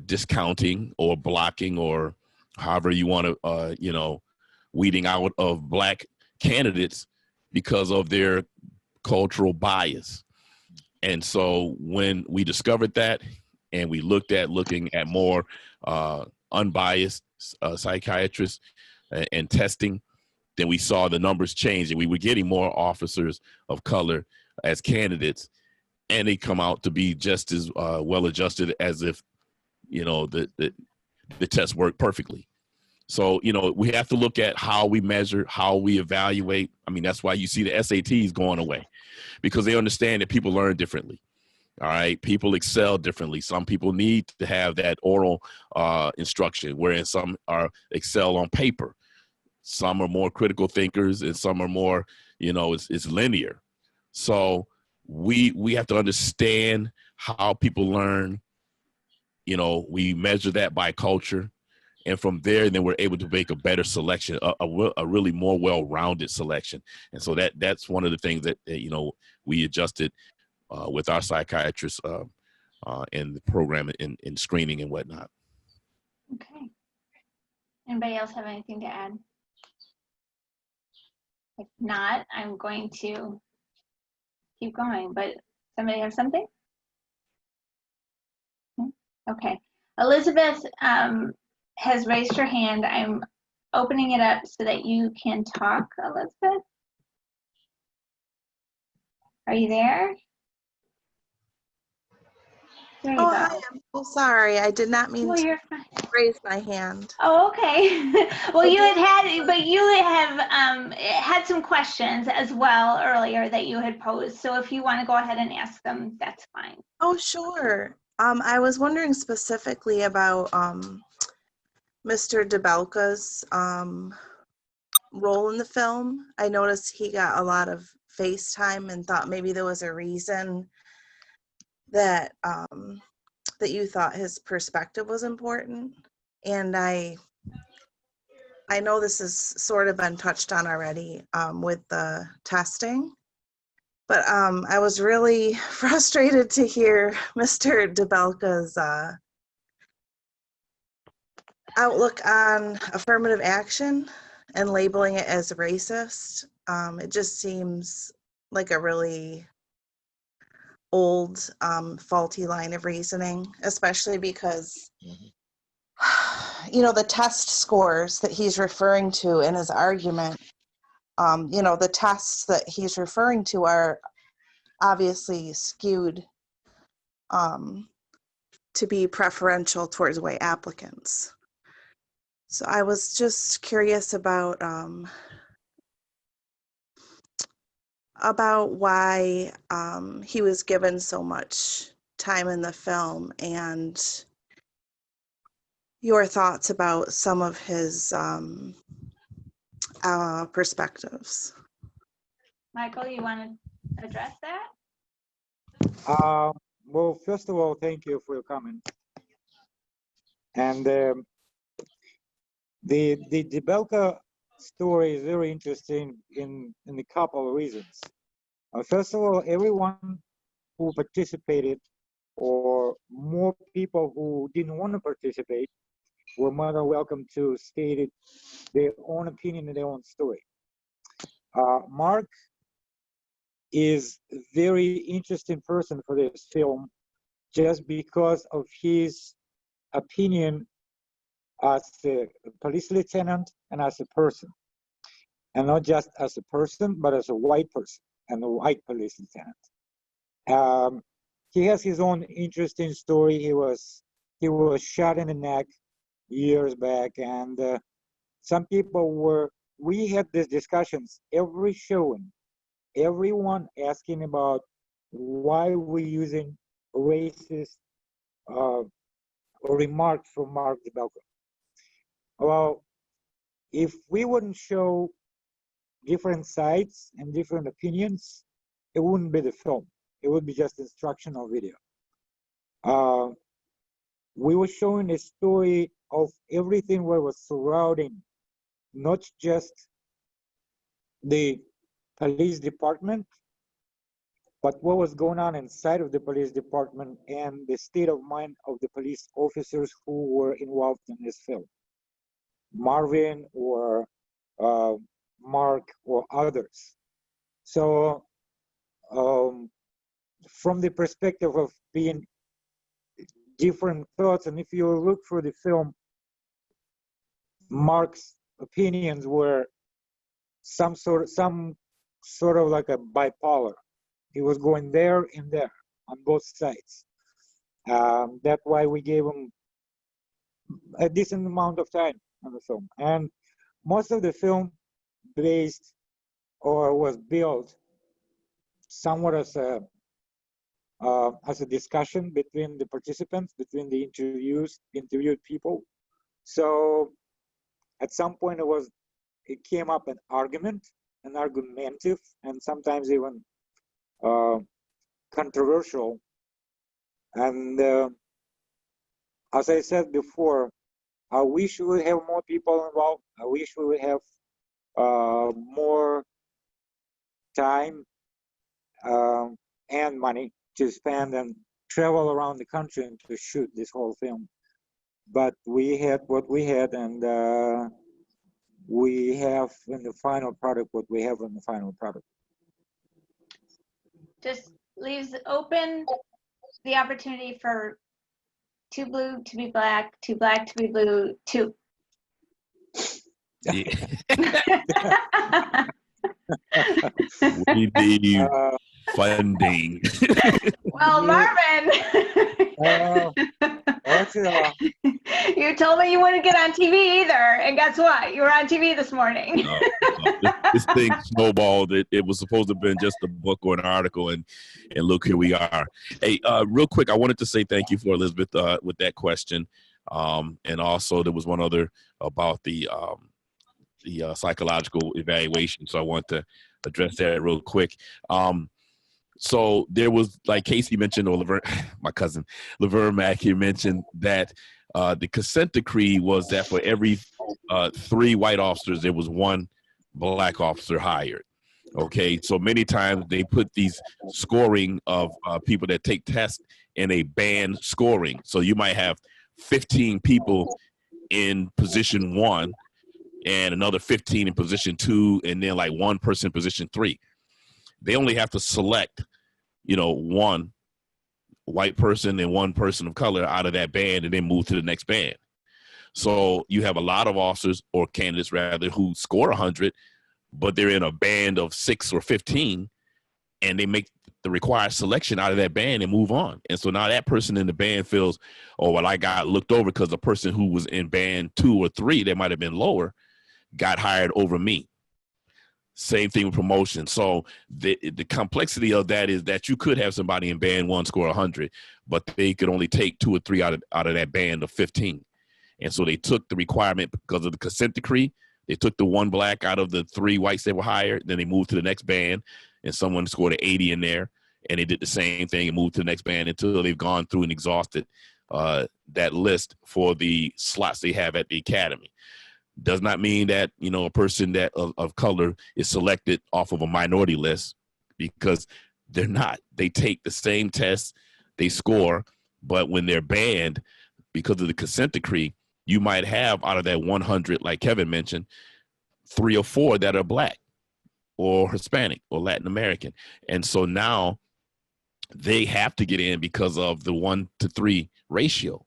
discounting or blocking, or however you want to, weeding out of black candidates because of their cultural bias. And so when we discovered that, and we looking at more unbiased psychiatrists and testing, then we saw the numbers change, and we were getting more officers of color as candidates, and they come out to be just as well adjusted as if, the test worked perfectly. So, we have to look at how we measure, how we evaluate. I mean, that's why you see the SATs going away, because they understand that people learn differently. All right. People excel differently. Some people need to have that oral instruction, whereas some excel on paper. Some are more critical thinkers, and some are more, it's linear. So we have to understand how people learn. We measure that by culture. And from there, then we're able to make a better selection, a really more well-rounded selection. And so that's one of the things that, we adjusted with our psychiatrists in the program, in screening and whatnot. Okay. Anybody else have anything to add? If not, I'm going to keep going, but somebody have something? Okay. Elizabeth has raised her hand. I'm opening it up so that you can talk, Elizabeth. Are you there? There you Oh, go. hi, I'm so sorry. I did not mean Well, to you're fine. raise my hand. Oh, okay. Well, you have had some questions as well earlier that you had posed. So if you want to go ahead and ask them, that's fine. Oh, sure. I was wondering specifically about Mr. DeBelka's role in the film. I noticed he got a lot of face time and thought maybe there was a reason that that you thought his perspective was important. And I know this has sort of been touched on already with the testing, but I was really frustrated to hear Mr. DeBelka's outlook on affirmative action and labeling it as racist. It just seems like a really old, faulty line of reasoning, especially because, the test scores that he's referring to in his argument, the tests that he's referring to are obviously skewed to be preferential towards white applicants. So I was just curious about why he was given so much time in the film, and your thoughts about some of his perspectives. Michael, you want to address that? Well, first of all, thank you for your comment. And the DeBelka story is very interesting in a couple of reasons. First of all, everyone who participated, or more people who didn't want to participate, were more than welcome to state their own opinion and their own story. Mark is a very interesting person for this film, just because of his opinion as a police lieutenant and as a person, and not just as a person, but as a white person and a white police lieutenant. He has his own interesting story. He was shot in the neck years back, and we had these discussions every showing, everyone asking about why we're using racist remarks from Mark DeBelka. Well, if we wouldn't show different sides and different opinions, it wouldn't be the film. It would be just instructional video. We were showing a story of everything what was surrounding, not just the police department, but what was going on inside of the police department and the state of mind of the police officers who were involved in this film. Marvin or Mark or others. So from the perspective of being different thoughts, and if you look through the film, Mark's opinions were some sort of like a bipolar. He was going there and there on both sides. That's why we gave him a decent amount of time on the film. And most of the film based or was built somewhat as a discussion between the participants, between the interviewed people. So at some point it came up an argumentative, and sometimes even controversial. And as I said before, I wish we would have more people involved. I wish we would have more time and money to spend and travel around the country and to shoot this whole film. But we had what we had, and we have in the final product what we have in the final product. Just leaves open the opportunity for too blue to be black, too black to be blue, too. We need funding. Well, Marvin, you told me you wouldn't get on TV either, and guess what? You were on TV this morning. This thing snowballed. It was supposed to have been just a book or an article, and look, here we are. Hey, real quick, I wanted to say thank you for Elizabeth with that question, and also there was one other about the psychological evaluation. So I want to address that real quick. So there was, like Casey mentioned, or Laverne, my cousin, Laverne Mack here mentioned that the consent decree was that for every 3 white officers, there was 1 black officer hired. Okay, so many times they put these scoring of people that take tests in a band scoring. So you might have 15 people in position 1 and another 15 in position 2, and then like 1 person in position 3. They only have to select, 1 white person and 1 person of color out of that band and then move to the next band. So you have a lot of officers, or candidates rather, who score 100, but they're in a band of 6 or 15, and they make the required selection out of that band and move on. And so now that person in the band feels, oh, well, I got looked over because the person who was in band 2 or 3 that might have been lower got hired over me. Same thing with promotion. So the complexity of that is that you could have somebody in band 1 score 100, but they could only take 2 or 3 out of that band of 15. And so they took the requirement because of the consent decree. They took the 1 black out of the 3 whites that were hired. Then they moved to the next band, and someone scored an 80 in there, and they did the same thing and moved to the next band until they've gone through and exhausted that list for the slots they have at the academy. Does not mean that, a person that of color is selected off of a minority list, because they're not. They take the same test, they score, but when they're banned because of the consent decree, you might have out of that 100, like Kevin mentioned, 3 or 4 that are black or Hispanic or Latin American. And so now they have to get in because of the 1-to-3 ratio.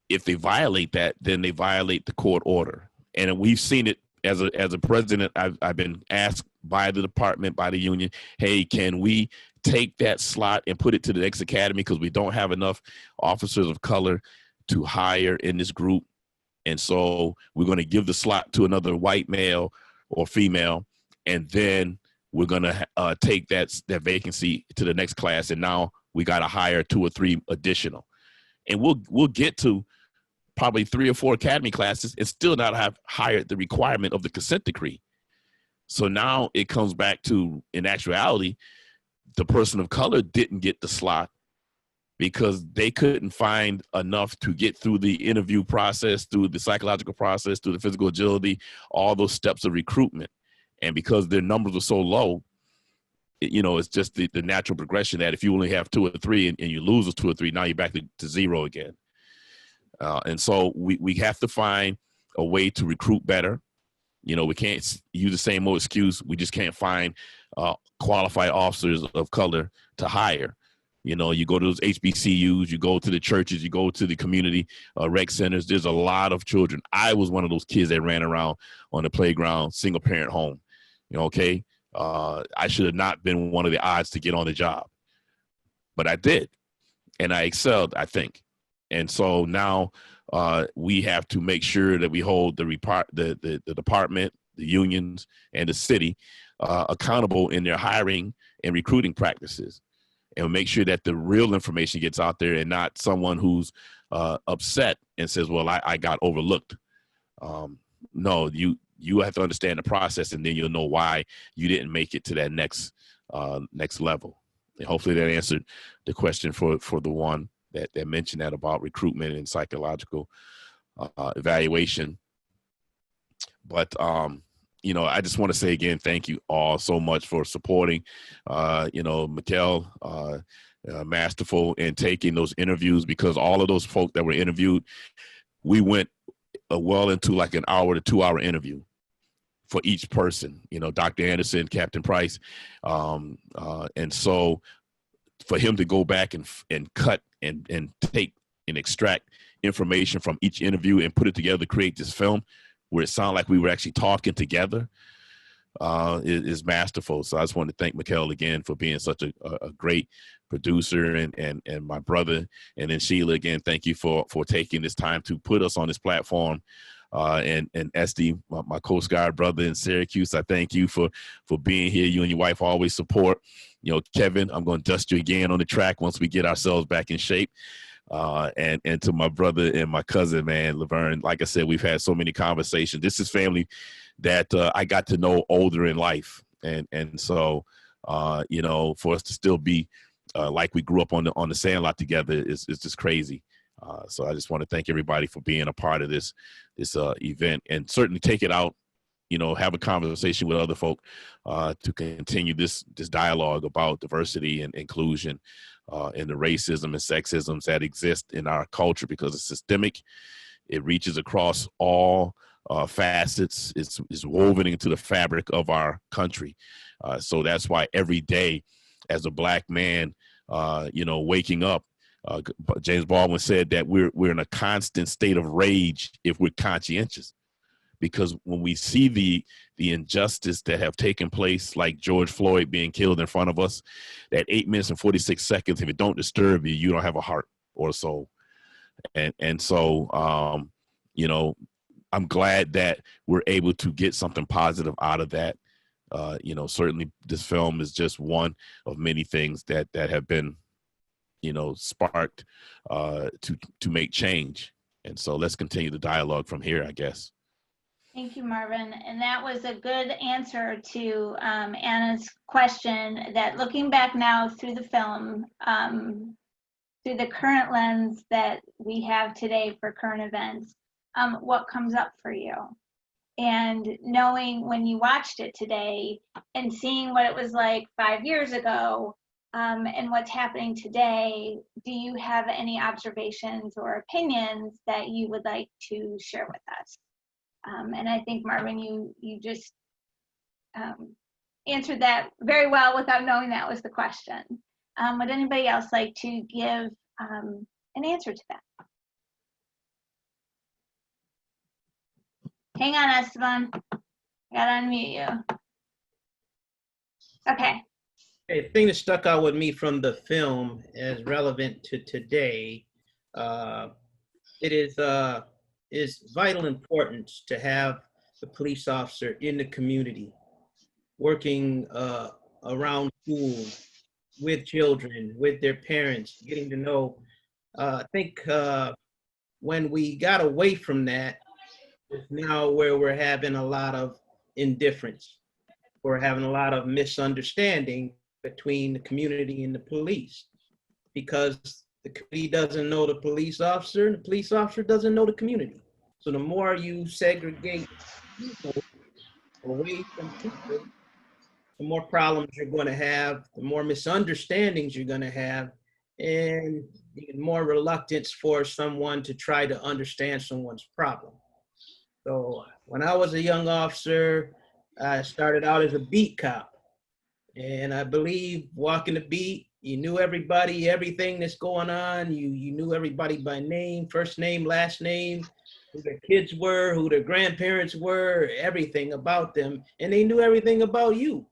If they violate that, then they violate the court order. And we've seen it as a president. I've been asked by the department, by the union, hey, can we take that slot and put it to the next academy because we don't have enough officers of color to hire in this group. And so we're going to give the slot to another white male or female, and then we're going to take that vacancy to the next class. And now we got to hire 2 or 3 additional. And we'll get to probably 3 or 4 academy classes and still not have hired the requirement of the consent decree. So now it comes back to, in actuality, the person of color didn't get the slot because they couldn't find enough to get through the interview process, through the psychological process, through the physical agility, all those steps of recruitment. And because their numbers are so low, it's just the natural progression that if you only have 2 or 3 and you lose those 2 or 3, now you're back to 0 again. And so we have to find a way to recruit better. We can't use the same old excuse. We just can't find qualified officers of color to hire. You go to those HBCUs, you go to the churches, you go to the community rec centers. There's a lot of children. I was one of those kids that ran around on the playground, single parent home. Okay. I should have not been one of the odds to get on the job, but I did. And I excelled, I think. And so now we have to make sure that we hold the department, the unions, and the city accountable in their hiring and recruiting practices, and make sure that the real information gets out there and not someone who's upset and says, well, I got overlooked. No, you have to understand the process, and then you'll know why you didn't make it to that next level. And hopefully that answered the question for the one that mentioned that about recruitment and psychological evaluation. But I just want to say again, thank you all so much for supporting, Mikkel, masterful in taking those interviews, because all of those folk that were interviewed, we went well into like an hour to 2 hour interview for each person, Dr. Anderson, Captain Price. And so for him to go back and cut and take and extract information from each interview and put it together to create this film where it sounded like we were actually talking together is masterful. So I just want to thank Mikkel again for being such a great producer, and my brother, and then Sheila, again, thank you for taking this time to put us on this platform. And Esty, my Coast Guard brother in Syracuse, I thank you for being here. You and your wife always support. Kevin, I'm going to dust you again on the track once we get ourselves back in shape. And to my brother and my cousin, man, Laverne, like I said, we've had so many conversations. This is family that I got to know older in life. And so, for us to still be like we grew up on the Sandlot together is just crazy. So I just want to thank everybody for being a part of this event, and certainly take it out, have a conversation with other folk to continue this dialogue about diversity and inclusion and the racism and sexisms that exist in our culture, because it's systemic. It reaches across all facets. It's woven into the fabric of our country. So that's why every day as a Black man, waking up, James Baldwin said that we're in a constant state of rage if we're conscientious, because when we see the injustice that have taken place, like George Floyd being killed in front of us, that 8 minutes and 46 seconds, if it don't disturb you, you don't have a heart or a soul. And so, I'm glad that we're able to get something positive out of that. Certainly this film is just one of many things that have been, sparked to make change. And so let's continue the dialogue from here, I guess. Thank you, Marvin. And that was a good answer to Anna's question, that looking back now through the film, through the current lens that we have today for current events, what comes up for you? And knowing when you watched it today and seeing what it was like 5 years ago, and what's happening today, do you have any observations or opinions that you would like to share with us? And I think, Marvin, you just answered that very well without knowing that was the question. Would anybody else like to give an answer to that? Hang on, Esteban. Gotta unmute you. Okay. A thing that stuck out with me from the film as relevant to today, it is vital importance to have the police officer in the community, working around schools, with children, with their parents, getting to know. I think when we got away from that, it's now where we're having a lot of indifference. We're having a lot of misunderstanding between the community and the police, because the community doesn't know the police officer, and the police officer doesn't know the community. So the more you segregate people, away from people, the more problems you're going to have, the more misunderstandings you're going to have, and the more reluctance for someone to try to understand someone's problem. So when I was a young officer, I started out as a beat cop. And I believe walking the beat, you knew everybody, everything that's going on. You knew everybody by name, first name, last name, who their kids were, who their grandparents were, everything about them. And they knew everything about you.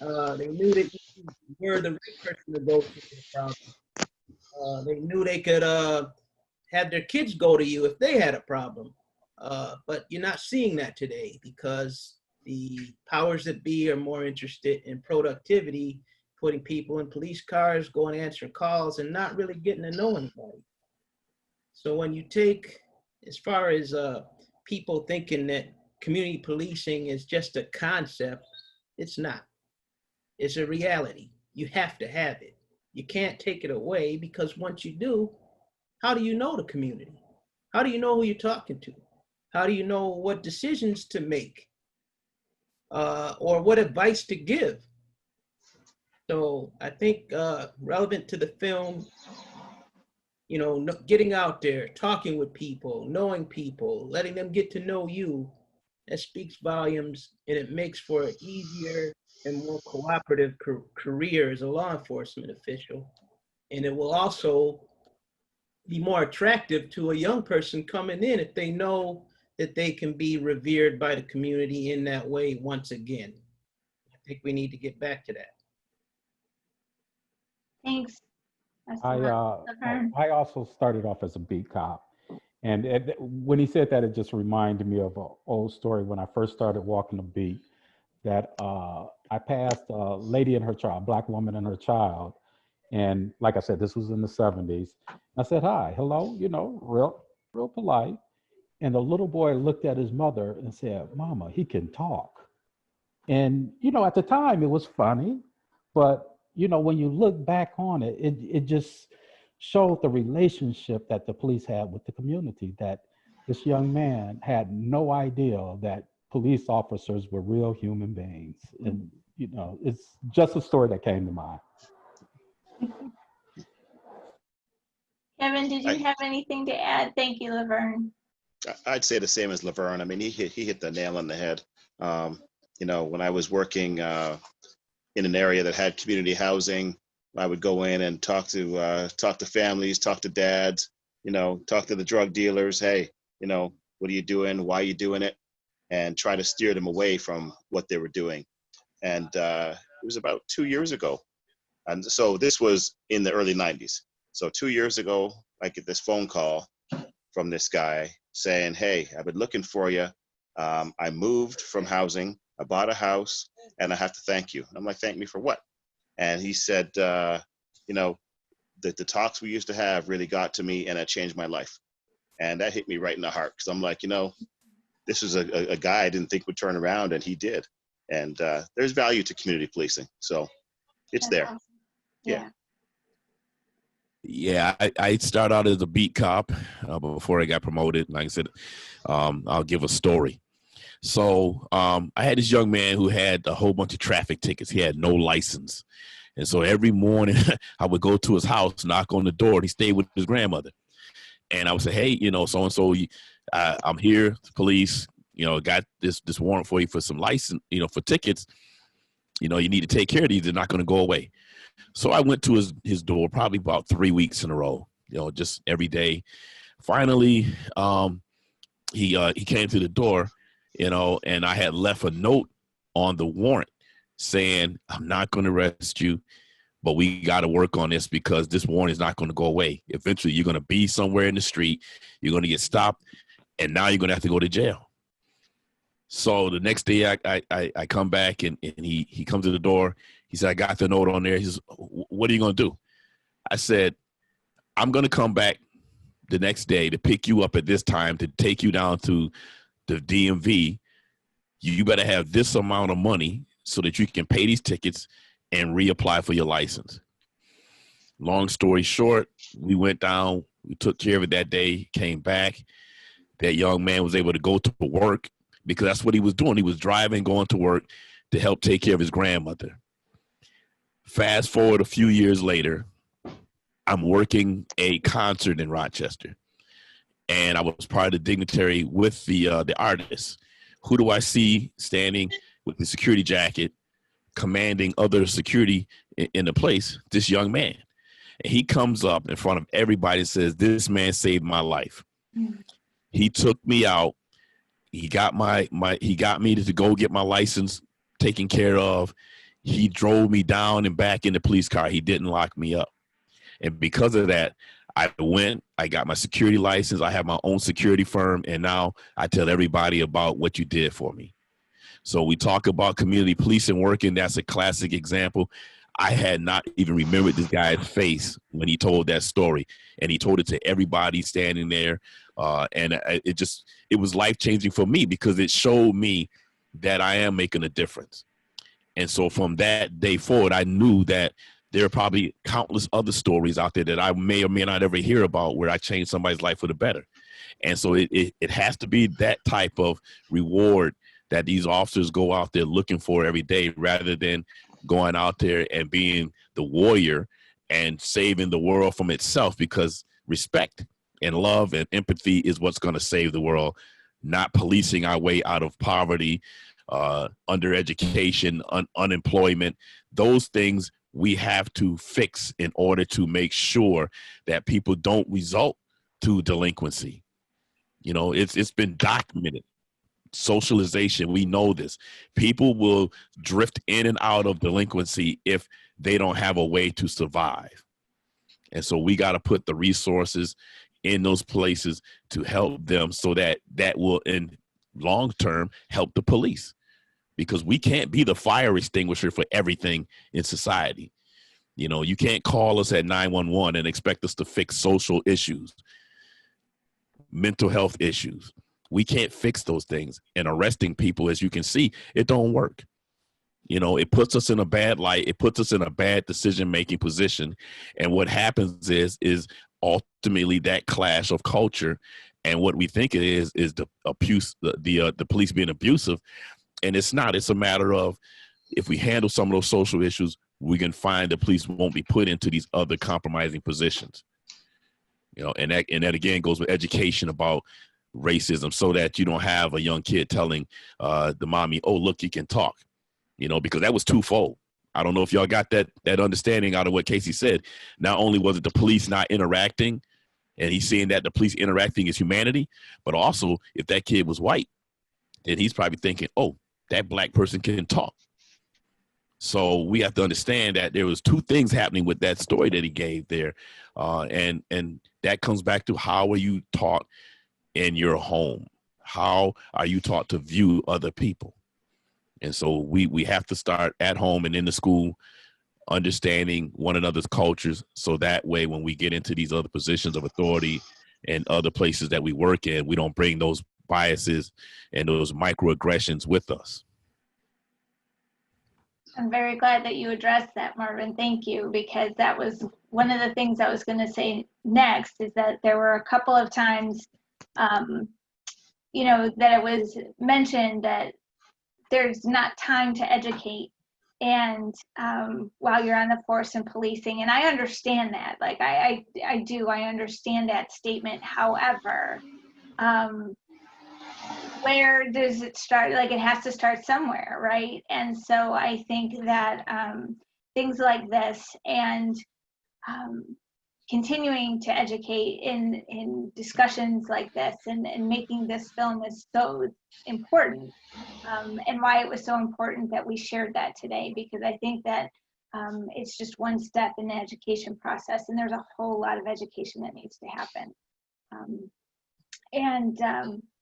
They knew that you were the right person to go to for the problem. They knew they could have their kids go to you if they had a problem. But you're not seeing that today because the powers that be are more interested in productivity, putting people in police cars, going to answer calls, and not really getting to know anybody. So when you take, as far as people thinking that community policing is just a concept, it's not. It's a reality. You have to have it. You can't take it away because once you do, how do you know the community? How do you know who you're talking to? How do you know what decisions to make? Or what advice to give? So I think relevant to the film, you know, getting out there, talking with people, knowing people, letting them get to know you, that speaks volumes, and it makes for an easier and more cooperative career as a law enforcement official. And it will also be more attractive to a young person coming in if they know that they can be revered by the community in that way once again. I think we need to get back to that. Thanks. I also started off as a beat cop. And when he said that, it just reminded me of an old story when I first started walking the beat, that I passed a lady and her child, Black woman and her child. And like I said, this was in the 70s. I said, hi, hello, you know, real polite. And the little boy looked at his mother and said, Mama, he can talk. And, you know, at the time it was funny, but, you know, when you look back on it, it just showed the relationship that the police had with the community, that this young man had no idea that police officers were real human beings. And, you know, it's just a story that came to mind. Kevin, did you have anything to add? Thank you, Laverne. I'd say the same as Laverne. I mean, he hit the nail on the head. You know, when I was working in an area that had community housing, I would go in and talk to families, talk to dads, you know, talk to the drug dealers. Hey, you know, what are you doing? Why are you doing it? And try to steer them away from what they were doing. And it was about 2 years ago. And so this was in the early 90s. So 2 years ago, I get this phone call from this guy saying, hey, I've been looking for you. I moved from housing. I bought a house and I have to thank you. I'm like, thank me for what? And he said, you know, the talks we used to have really got to me and it changed my life. And that hit me right in the heart. Cause I'm like, you know, this is a guy I didn't think would turn around and he did. And there's value to community policing. So it's there. Awesome. Yeah. Yeah, I started out as a beat cop before I got promoted. Like I said, I'll give a story. So I had this young man who had a whole bunch of traffic tickets. He had no license. And so every morning I would go to his house, knock on the door, and he stayed with his grandmother. And I would say, hey, you know, so-and-so, I'm here, the police, you know, got this warrant for you for some license, you know, for tickets. You know, you need to take care of these. They're not going to go away. So I went to his door probably about 3 weeks in a row, you know, just every day. Finally, he came to the door, you know, and I had left a note on the warrant saying, I'm not going to arrest you, but we got to work on this because this warrant is not going to go away. Eventually, you're going to be somewhere in the street. You're going to get stopped, and now you're going to have to go to jail. So the next day I come back and he comes to the door. He said, I got the note on there. He says, what are you going to do? I said, I'm going to come back the next day to pick you up at this time to take you down to the DMV. You better have this amount of money so that you can pay these tickets and reapply for your license. Long story short, we went down, we took care of it that day, came back. That young man was able to go to work. because that's what he was doing. He was driving, going to work to help take care of his grandmother. Fast forward a few years later, I'm working a concert in Rochester, and I was part of the dignitary with the artist. Who do I see standing with the security jacket, commanding other security in the place? This young man. And he comes up in front of everybody and says, "This man saved my life. He took me out. He got he got me to go get my license taken care of. He drove me down and back in the police car. He didn't lock me up. And because of that, I got my security license. I have my own security firm. And now I tell everybody about what you did for me." So we talk about community policing working. That's a classic example. I had not even remembered this guy's face when he told that story, and he told it to everybody standing there. It was life-changing for me because it showed me that I am making a difference. And so from that day forward, I knew that there are probably countless other stories out there that I may or may not ever hear about where I changed somebody's life for the better. And so it has to be that type of reward that these officers go out there looking for every day, rather than going out there and being the warrior and saving the world from itself, because respect and love and empathy is what's going to save the world, not policing our way out of poverty, undereducation, unemployment. Those things we have to fix in order to make sure that people don't result to delinquency. You know, it's been documented. Socialization, we know this. People will drift in and out of delinquency if they don't have a way to survive. And so we got to put the resources in those places to help them, so that will in long term help the police, because we can't be the fire extinguisher for everything in society. You know, you can't call us at 911 and expect us to fix social issues, mental health issues. We can't fix those things. And arresting people, as you can see, it don't work. You know, it puts us in a bad light. It puts us in a bad decision-making position. And what happens is ultimately that clash of culture. And what we think it is the abuse, the police being abusive. And it's not. It's a matter of, if we handle some of those social issues, we can find the police won't be put into these other compromising positions. You know, and that again goes with education about racism, so that you don't have a young kid telling the mommy, "Oh, look, you can talk," you know, because that was twofold. I don't know if y'all got that understanding out of what Casey said. Not only was it the police not interacting, and he's seeing that the police interacting is humanity, but also if that kid was white, then he's probably thinking, "Oh, that black person can talk." So we have to understand that there was two things happening with that story that he gave there, and that comes back to, how are you taught in your home? How are you taught to view other people? And so we have to start at home and in the school, understanding one another's cultures, so that way when we get into these other positions of authority and other places that we work in, we don't bring those biases and those microaggressions with us. I'm very glad that you addressed that, Marvin. Thank you, because that was one of the things I was going to say next, is that there were a couple of times, you know, that it was mentioned that there's not time to educate, and while you're on the force and policing, and I understand that. Like I understand that statement. However, where does it start? Like, it has to start somewhere, right? And so I think that things like this, and continuing to educate in discussions like this, and making this film is so important, and why it was so important that we shared that today, because I think that it's just one step in the education process, and there's a whole lot of education that needs to happen.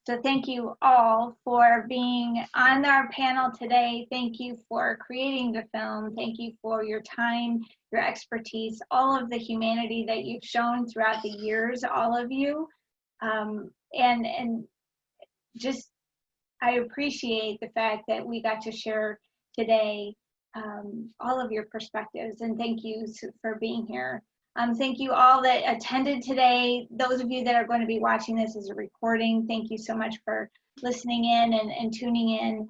So thank you all for being on our panel today. Thank you for creating the film. Thank you for your time, your expertise, all of the humanity that you've shown throughout the years, all of you. And just, I appreciate the fact that we got to share today all of your perspectives, and thank you for being here. Thank you all that attended today. Those of you that are going to be watching this as a recording, thank you so much for listening in and tuning in.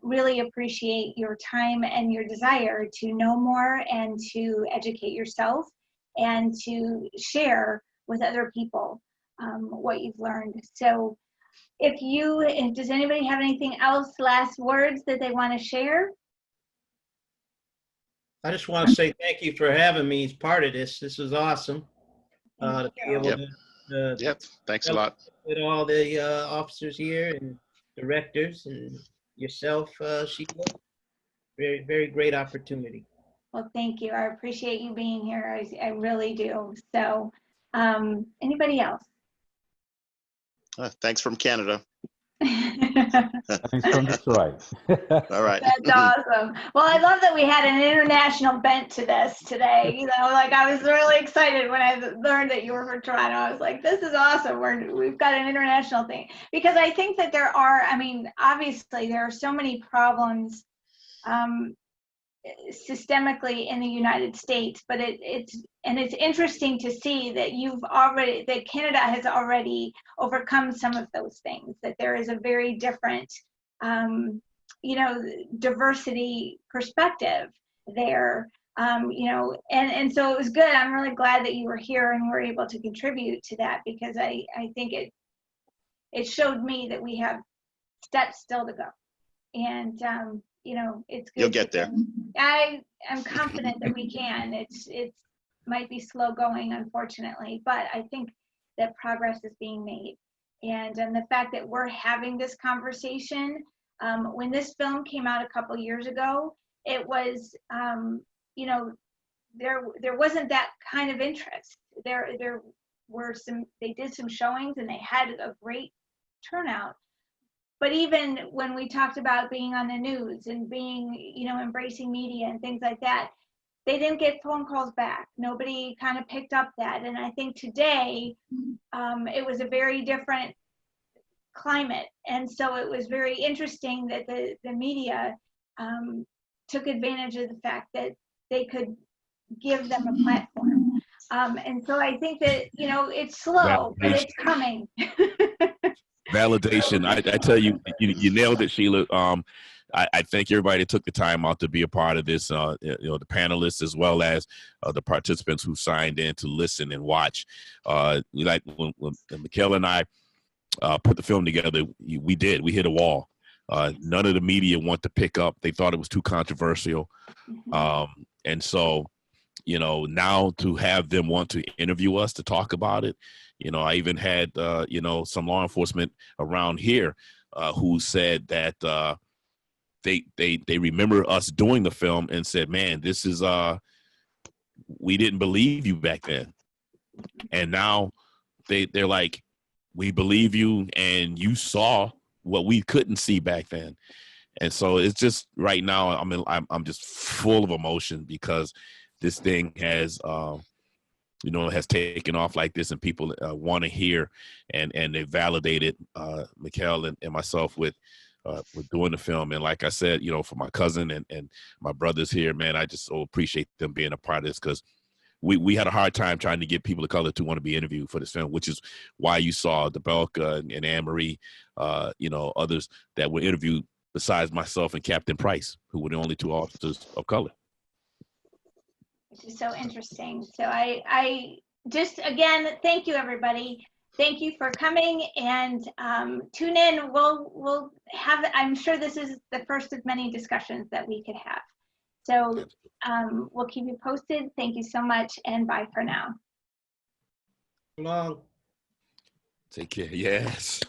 Really appreciate your time and your desire to know more and to educate yourself and to share with other people what you've learned. So does anybody have anything else, last words that they want to share? I just want to say thank you for having me as part of this. This was awesome. To be able to Thanks a lot. With all the officers here and directors and yourself, Sheila. Very, very great opportunity. Well, thank you. I appreciate you being here. I really do. So, anybody else? Thanks from Canada. Thanks from Detroit. All right. That's awesome. Well, I love that we had an international bent to this today. You know, like I was really excited when I learned that you were from Toronto. I was like, this is awesome. We've got an international thing. Because I think that there are, I mean, obviously there are so many problems systemically in the United States, but it's interesting to see that that Canada has already overcome some of those things, that there is a very different diversity perspective there, and so it was good. I'm really glad that you were here and were able to contribute to that, because I think it showed me that we have steps still to go, and it's good. You'll get there. I am confident that we can. It's might be slow going, unfortunately, but I think that progress is being made. And the fact that we're having this conversation, when this film came out a couple years ago, it was, there wasn't that kind of interest. There were they did some showings and they had a great turnout. But even when we talked about being on the news and being, embracing media and things like that, they didn't get phone calls back. Nobody kind of picked up that. And I think today, it was a very different climate. And so it was very interesting that the media took advantage of the fact that they could give them a platform. And so I think that, it's slow, but it's coming. Validation. I tell you, you nailed it, Sheila. I thank everybody that took the time out to be a part of this, the panelists as well as the participants who signed in to listen and watch. Like when Mikhail and I put the film together, we hit a wall. None of the media want to pick up. They thought it was too controversial. And so, now to have them want to interview us to talk about it, I even had, some law enforcement around here who said that they remember us doing the film and said, man, this is, we didn't believe you back then. And now they're like, we believe you and you saw what we couldn't see back then. And so it's just right now, I'm just full of emotion because this thing has, has taken off like this, and people want to hear, and they validated Mikhail and myself with doing the film. And like I said, for my cousin and my brothers here, man, I just so appreciate them being a part of this, because we had a hard time trying to get people of color to want to be interviewed for this film, which is why you saw DeBelka and Anne-Marie, others that were interviewed besides myself and Captain Price, who were the only two officers of color. Which is so interesting. So I just, again, thank you, everybody. Thank you for coming, and tune in. We'll have, I'm sure this is the first of many discussions that we could have. So we'll keep you posted. Thank you so much, and bye for now. Long. Take care. Yes.